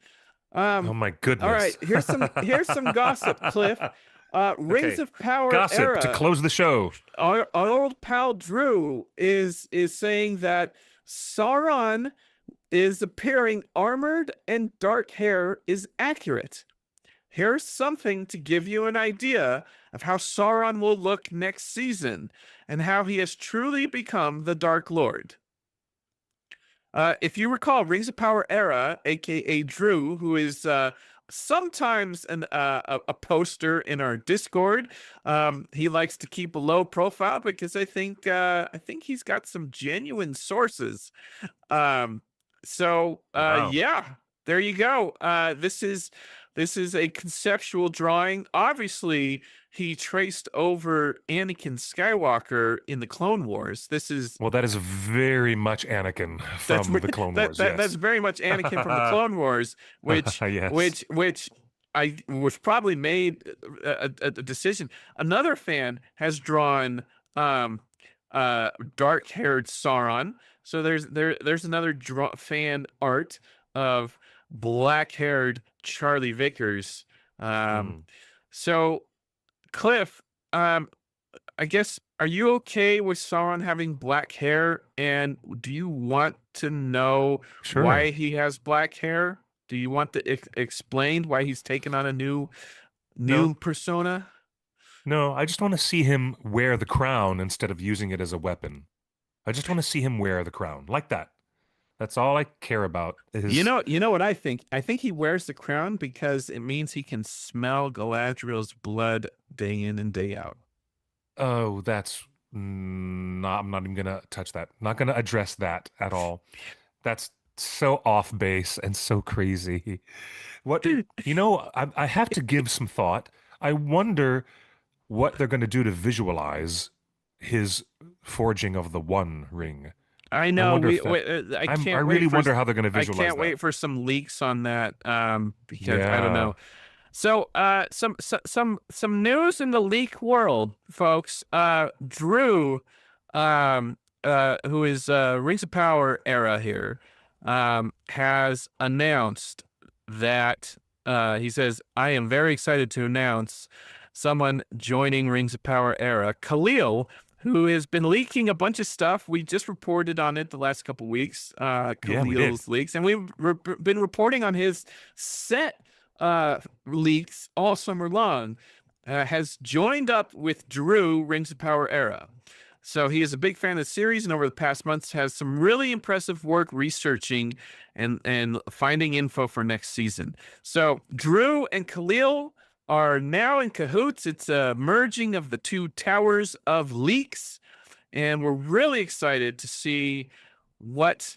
Oh my goodness. All right, here's some gossip, Cliff. Rings Okay. of Power Gossip era. to close the show. Our old pal Drew is saying that Sauron is appearing armored and dark hair is accurate. Here's something to give you an idea of how Sauron will look next season and how he has truly become the Dark Lord. If you recall, Rings of Power era, aka Drew, who is sometimes a poster in our Discord. He likes to keep a low profile because I think he's got some genuine sources. So Wow. yeah, there you go. This is a conceptual drawing. Obviously, he traced over Anakin Skywalker in the Clone Wars. This is Well, that is very much Anakin from the Clone Wars. Yes. That's very much Anakin from the Clone Wars, which Yes. which I was probably made a decision. Another fan has drawn dark-haired Sauron. So there's another fan art of black-haired Charlie Vickers. So Cliff, I guess, are you okay with Sauron having black hair? And do you want to know Sure. why he has black hair? Do you want to explain why he's taken on a new persona? No, I just want to see him wear the crown instead of using it as a weapon. I just want to see him wear the crown like that. That's all I care about. You know what I think? I think he wears the crown because it means he can smell Galadriel's blood day in and day out. Oh, that's not. I'm not even gonna touch that. Not gonna address that at all. That's so off base and so crazy. What I have to give some thought. I wonder what they're going to do to visualize his forging of the One Ring. I know. I really wonder how they're going to visualize. I can't wait for some leaks on that. Because I don't know. So, some news in the leak world, folks. Drew, who is Rings of Power era here, has announced that he says, "I am very excited to announce someone joining Rings of Power era, Khalil." Who has been leaking a bunch of stuff. We just reported on it the last couple weeks, Khalil's leaks. And we've been reporting on his set leaks all summer long, has joined up with Drew, Rings of Power era. So he is a big fan of the series, and over the past months has some really impressive work researching and finding info for next season. So Drew and Khalil are now in cahoots. It's a merging of the two towers of leaks, and we're really excited to see what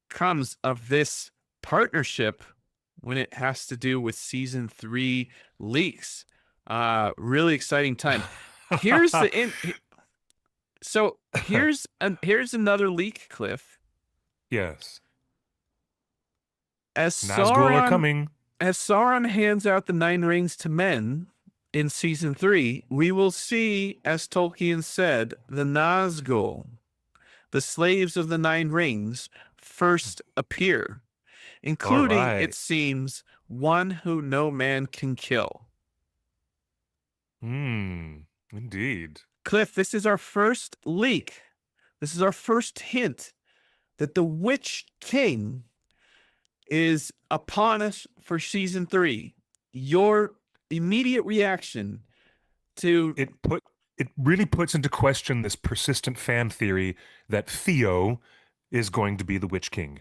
comes of this partnership when it has to do with season 3 leaks. Really exciting time. Here's the So here's another leak, Cliff. Yes. As Nazgul are Sauron coming. as Sauron hands out the Nine Rings to men in season 3, we will see, as Tolkien said, the Nazgul, the slaves of the Nine Rings, first appear, All including, it right. seems, one who no man can kill. Indeed. Cliff, this is our first leak. This is our first hint that the Witch King is upon us for season 3. Your immediate reaction to It really puts into question this persistent fan theory that Theo is going to be the Witch King.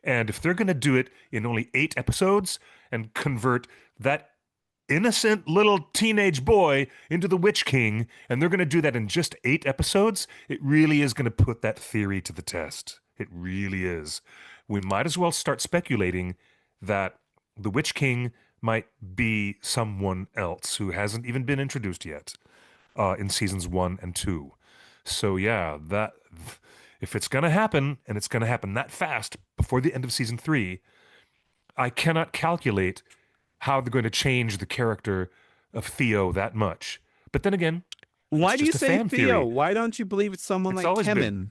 And if they're going to do it in only 8 episodes and convert that innocent little teenage boy into the Witch King, and they're going to do that in just 8 episodes, it really is going to put that theory to the test. It really is. We might as well start speculating that the Witch King might be someone else who hasn't even been introduced yet in seasons 1 and 2. So yeah, that if it's going to happen, and it's going to happen that fast before the end of season 3, I cannot calculate how they're going to change the character of Theo that much. But then again, why it's do you just a say fan Theo? theory. Why don't you believe it's someone It's like always been. Kemen?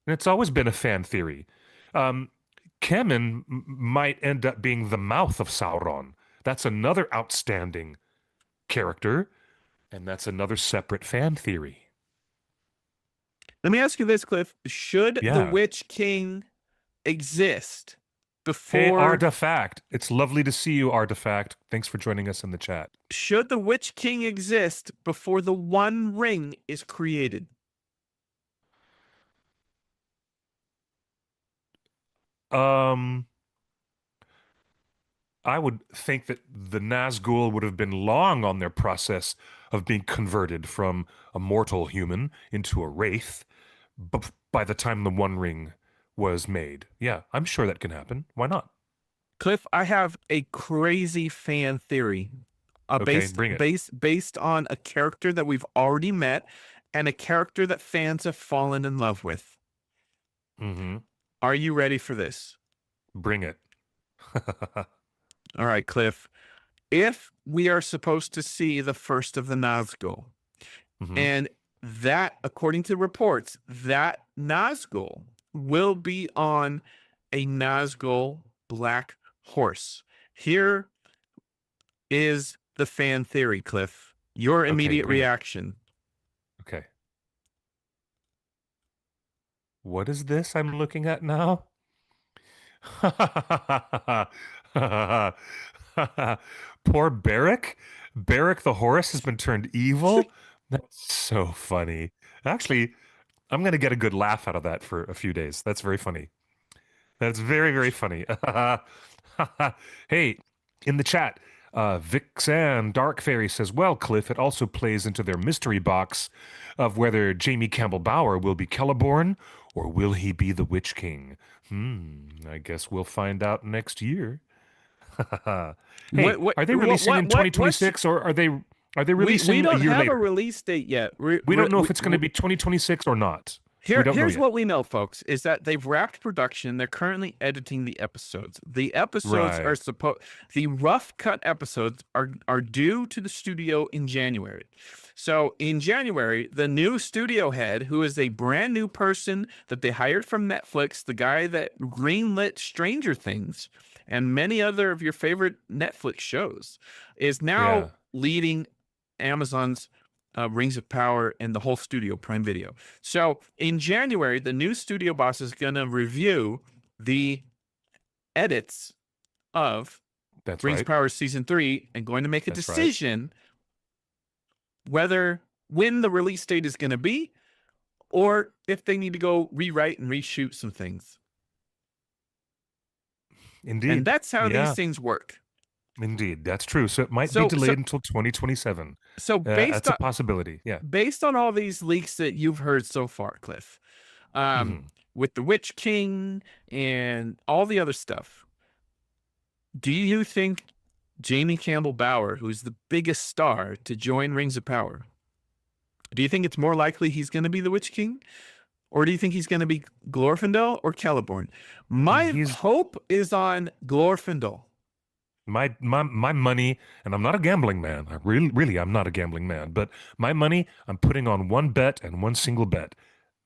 And it's always been a fan theory. Kemen might end up being the mouth of Sauron. That's another outstanding character, and that's another separate fan theory. Let me ask you this, Cliff. Should the Yeah. Witch King exist Hey, before Artifact. It's lovely to see you, Artifact. Thanks for joining us in the chat. should the Witch King exist before the One Ring is created? I would think that the Nazgul would have been long on their process of being converted from a mortal human into a wraith by the time the One Ring was made. Yeah, I'm sure that can happen. Why not? Cliff, I have a crazy fan theory. Okay, bring it. Based on a character that we've already met and a character that fans have fallen in love with. Mm-hmm. Are you ready for this? Bring it. All right, Cliff. If we are supposed to see the first of the Nazgul, Mhm. and that, according to reports, that Nazgul will be on a Nazgul black horse. Here is the fan theory, Cliff. Your immediate bring it. reaction. Okay. What is this I'm looking at now? Poor Barrack. Barrack the horse has been turned evil. That's so funny. Actually, I'm going to get a good laugh out of that for a few days. That's very funny. That's very, very funny. Hey, in the chat, Vixen Dark Fairy says, well, Cliff, it also plays into their mystery box of whether Jamie Campbell Bower will be Celeborn or will he be the Witch King? I guess we'll find out next year. Hey, are they releasing in 2026 or are they releasing we don't a year have later? a release date yet. We don't know if it's going to be 2026 or not. Here's what we know, folks, is that they've wrapped production. They're currently editing the episodes. The episodes Right. are the rough cut episodes are due to the studio in January. So in January, the new studio head, who is a brand new person that they hired from Netflix, the guy that greenlit Stranger Things and many other of your favorite Netflix shows, is now leading Amazon's Rings of Power and the whole studio, Prime Video. So in January, the new studio boss is going to review the edits of Rings of Power Season 3 and going to make a decision when the release date is going to be, or if they need to go rewrite and reshoot some things. Indeed. And that's how these things work. Indeed, that's true. So it might be delayed until 2027. So that's a possibility. Yeah. Based on all these leaks that you've heard so far, Cliff, with the Witch King and all the other stuff, do you think Jamie Campbell Bower, who's the biggest star to join Rings of Power, Do you think it's more likely he's going to be the Witch King? Or do you think he's going to be Glorfindel or Celeborn? My hope is on Glorfindel. My money, and I'm not a gambling man. I really I'm not a gambling man, but my money I'm putting on one bet and one single bet.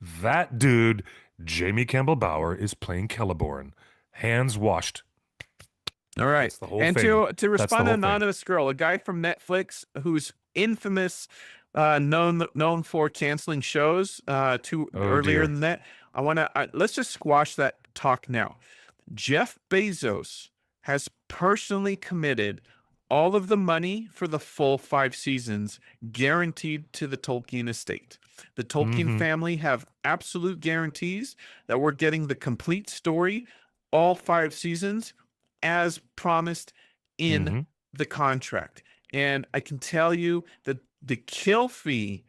That dude, Jamie Campbell Bower, is playing Celeborn. Hands washed. All right. That's the whole and thing. to respond to thing. Anonymous Girl, a guy from Netflix who's infamous, known for canceling shows earlier than that. I want to let's just squash that talk now. Jeff Bezos has personally committed all of the money for the full 5 seasons guaranteed to the Tolkien estate. The Tolkien family have absolute guarantees that we're getting the complete story, all 5 seasons, as promised in the contract. And I can tell you that the kill fee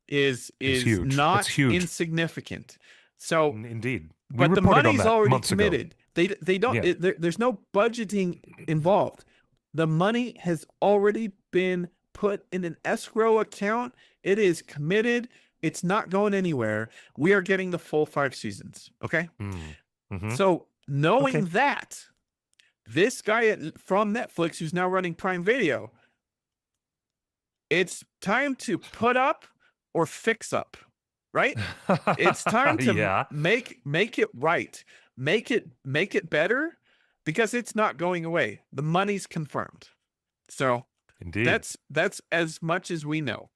is huge. not huge. insignificant. So indeed, but the money's already committed. They don't. There's no budgeting involved. The money has already been put in an escrow account. It is committed. It's not going anywhere. We are getting the full 5 seasons. Okay. So knowing that, this guy from Netflix, who's now running Prime Video, it's time to put up or fix up, right? It's time to make it right, make it better, because it's not going away. The money's confirmed. So indeed, that's as much as we know.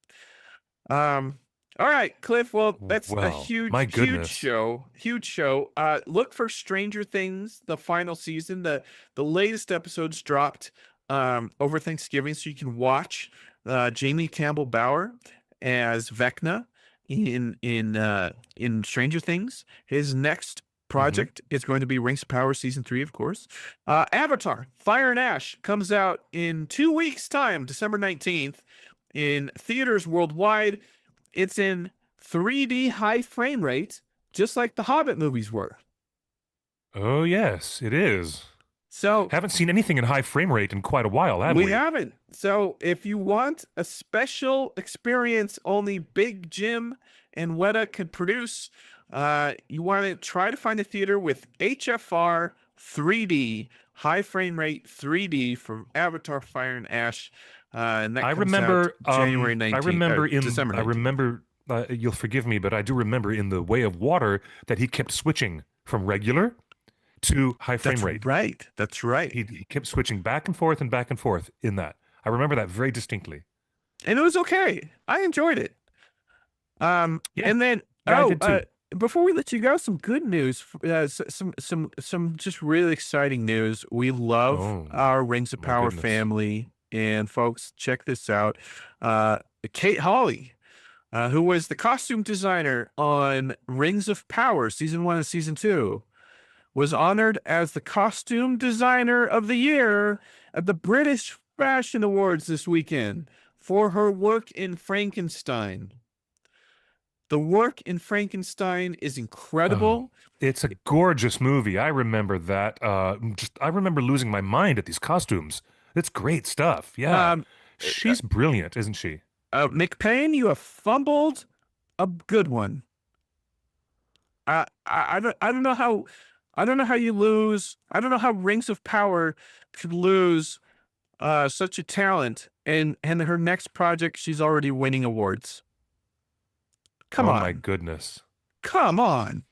All right, Cliff. Well, that's a huge show. Look for Stranger Things, the final season. The latest episodes dropped over Thanksgiving, so you can watch Jamie Campbell Bower as Vecna in Stranger Things. His next project is going to be Rings of Power Season 3, of course. Avatar: Fire and Ash comes out in 2 weeks' time, December 19th, in theaters worldwide. It's in 3D high frame rate, just like the Hobbit movies were. Oh, yes, it is. So haven't seen anything in high frame rate in quite a while, have we? We haven't. So if you want a special experience only Big Jim and Weta could produce, you want to try to find a theater with HFR 3D, high frame rate 3D for Avatar: Fire and Ash. And that comes out January 19th. December 19th. I remember, you'll forgive me, but I do remember in The Way of Water that he kept switching from regular to high frame rate. Right. That's right. He kept switching back and forth in that. I remember that very distinctly. And it was okay. I enjoyed it. And then I did too. Before we let you go, some good news. Some just really exciting news. We love our Rings of Power family. And folks, check this out. Kate Hawley, who was the costume designer on Rings of Power Season 1 and Season 2, was honored as the costume designer of the year at the British Fashion Awards this weekend for her work in Frankenstein. The work in Frankenstein is incredible. It's a gorgeous movie. I remember that. I remember losing my mind at these costumes. It's great stuff. Yeah. She's brilliant, isn't she? McPain, you have fumbled a good one. I don't know how you lose. I don't know how Rings of Power could lose such a talent, and her next project, she's already winning awards. Come on. Oh my goodness. Come on.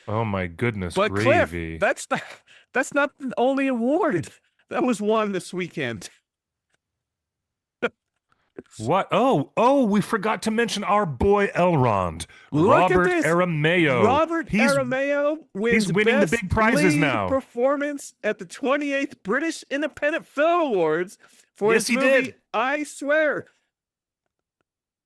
Oh my goodness. But gravy. Cliff, that's not the only award that was won this weekend. What? Oh, we forgot to mention our boy Elrond. Robert Aramayo. Aramayo wins he's winning Best the big prizes Lead now. Performance at the 28th British Independent Film Awards for his movie, I Swear.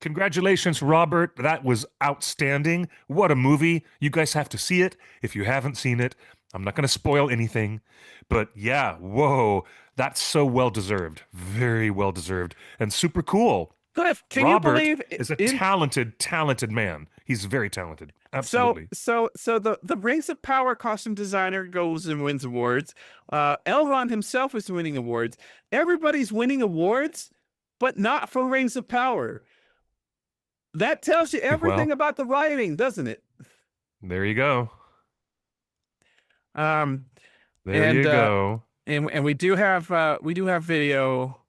Congratulations, Robert. That was outstanding. What a movie. You guys have to see it if you haven't seen it. I'm not going to spoil anything, but yeah, whoa, that's so well-deserved. Very well-deserved and super cool. Cliff, can Robert you believe is a talented man. He's very talented. Absolutely. So the Rings of Power costume designer goes and wins awards. Elrond himself is winning awards. Everybody's winning awards, but not for Rings of Power. That tells you everything Well, about the writing, doesn't it? there you go. Um, There and you go. and we do have video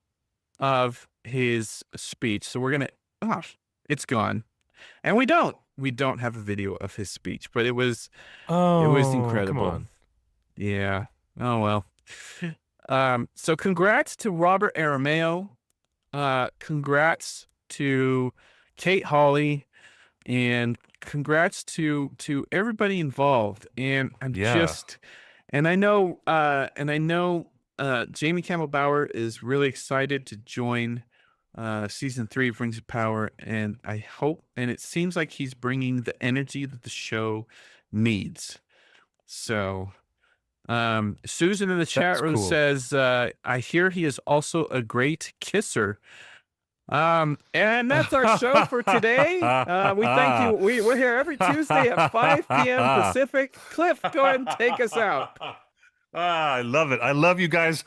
of his speech. So we're gonna it's gone. And we don't have a video of his speech, but it was Oh, come incredible. on. Yeah. Oh well. So congrats to Robert Arameo. Congrats to Kate Hawley, and congrats to everybody involved. And Yeah. I know Jamie Campbell Bower is really excited to join season 3 of Rings of Power, and I hope, and it seems like he's bringing the energy that the show needs. So Susan in the chat That's room cool. says, I hear he is also a great kisser. And that's our show for today. We thank you. We're here every Tuesday at 5 p.m. Pacific. Cliff, go ahead and take us out. I love it. I love you guys.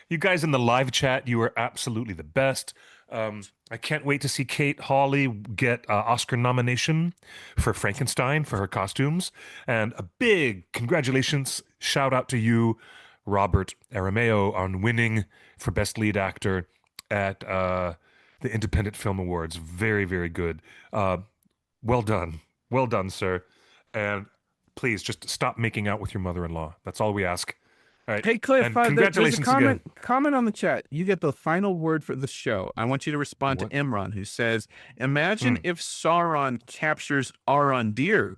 You guys in the live chat, you are absolutely the best. I can't wait to see Kate Hawley get Oscar nomination for Frankenstein for her costumes. And a big congratulations, shout out to you, Robert Arameo, on winning for Best Lead Actor at the Independent Film Awards. Very, very good. Well done. Well done, sir. And please just stop making out with your mother-in-law. That's all we ask. All right. Hey, Cliff, And there's a congratulations again. comment on the chat. You get the final word for the show. I want you to respond What? to Imran, who says, imagine if Sauron captures Arondir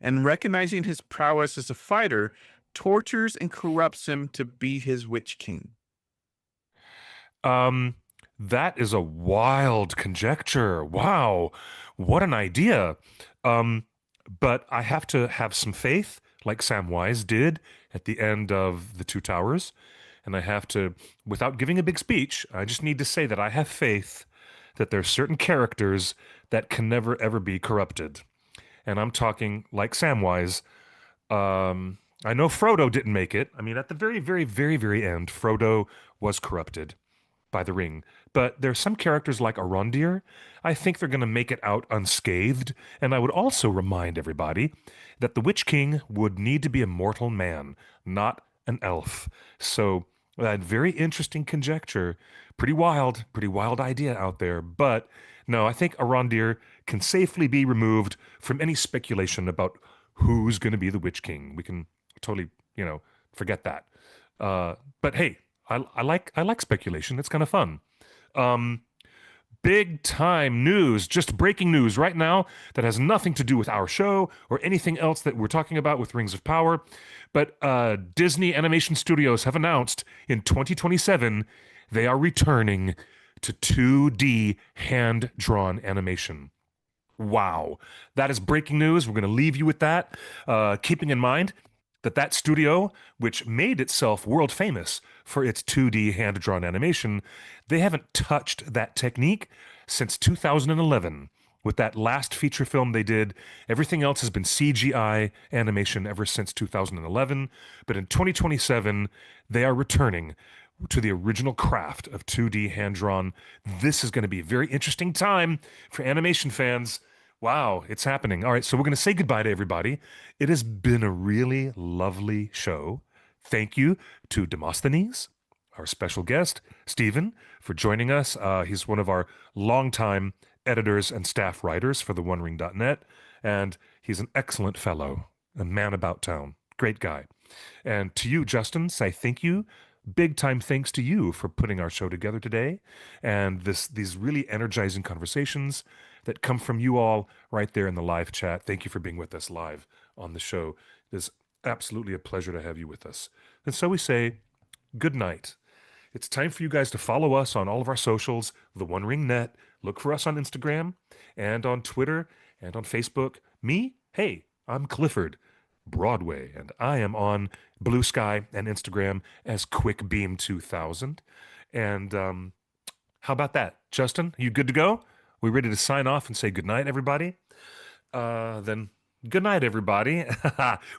and, recognizing his prowess as a fighter, tortures and corrupts him to be his Witch King. That is a wild conjecture. Wow. What an idea. But I have to have some faith, like Samwise did at the end of The Two Towers. And I have to, without giving a big speech, I just need to say that I have faith that there are certain characters that can never, ever be corrupted. And I'm talking like Samwise. I know Frodo didn't make it. I mean, at the very, very, very, very end, Frodo was corrupted by the ring. But there's some characters like Arondir, I think they're going to make it out unscathed. And I would also remind everybody that the Witch King would need to be a mortal man, not an elf. So that very interesting conjecture, pretty wild idea out there. But no, I think Arondir can safely be removed from any speculation about who's going to be the Witch King. We can totally, forget that. But hey, I like speculation. It's kind of fun. Big time news, just breaking news right now that has nothing to do with our show or anything else that we're talking about with Rings of Power. But Disney Animation Studios have announced in 2027 they are returning to 2D hand-drawn animation. Wow. That is breaking news. We're going to leave you with that, keeping in mind that studio, which made itself world famous for its 2D hand-drawn animation, they haven't touched that technique since 2011. With that last feature film they did, everything else has been CGI animation ever since 2011. But in 2027, they are returning to the original craft of 2D hand-drawn. This is going to be a very interesting time for animation fans. Wow, it's happening. All right, so we're going to say goodbye to everybody. It has been a really lovely show. Thank you to Demosthenes, our special guest, Stephen, for joining us. He's one of our longtime editors and staff writers for theonering.net, and he's an excellent fellow, a man about town. Great guy. And to you, Justin, say thank you. Big time thanks to you for putting our show together today, and these really energizing conversations that come from you all right there in the live chat. Thank you for being with us live on the show. It is absolutely a pleasure to have you with us. And so we say good night. It's time for you guys to follow us on all of our socials, The One Ring Net. Look for us on Instagram and on Twitter and on Facebook. Me? Hey, I'm Clifford Broadway, and I am on Blue Sky and Instagram as QuickBeam2000. And how about that? Justin, you good to go? We ready to sign off and say goodnight, everybody? Then good night, everybody.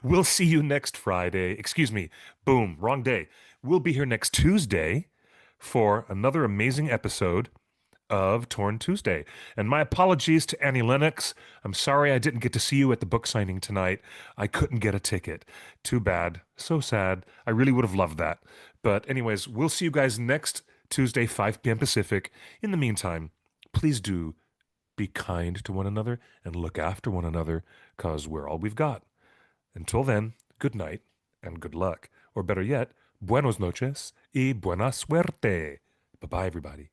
We'll see you next Friday. Excuse me. Boom, wrong day. We'll be here next Tuesday for another amazing episode of Torn Tuesday. And my apologies to Annie Lennox. I'm sorry I didn't get to see you at the book signing tonight. I couldn't get a ticket. Too bad. So sad. I really would have loved that. But anyways, we'll see you guys next Tuesday, 5 p.m. Pacific. In the meantime, please do be kind to one another and look after one another, because we're all we've got. Until then, good night and good luck. Or better yet, buenos noches y buena suerte. Bye-bye, everybody.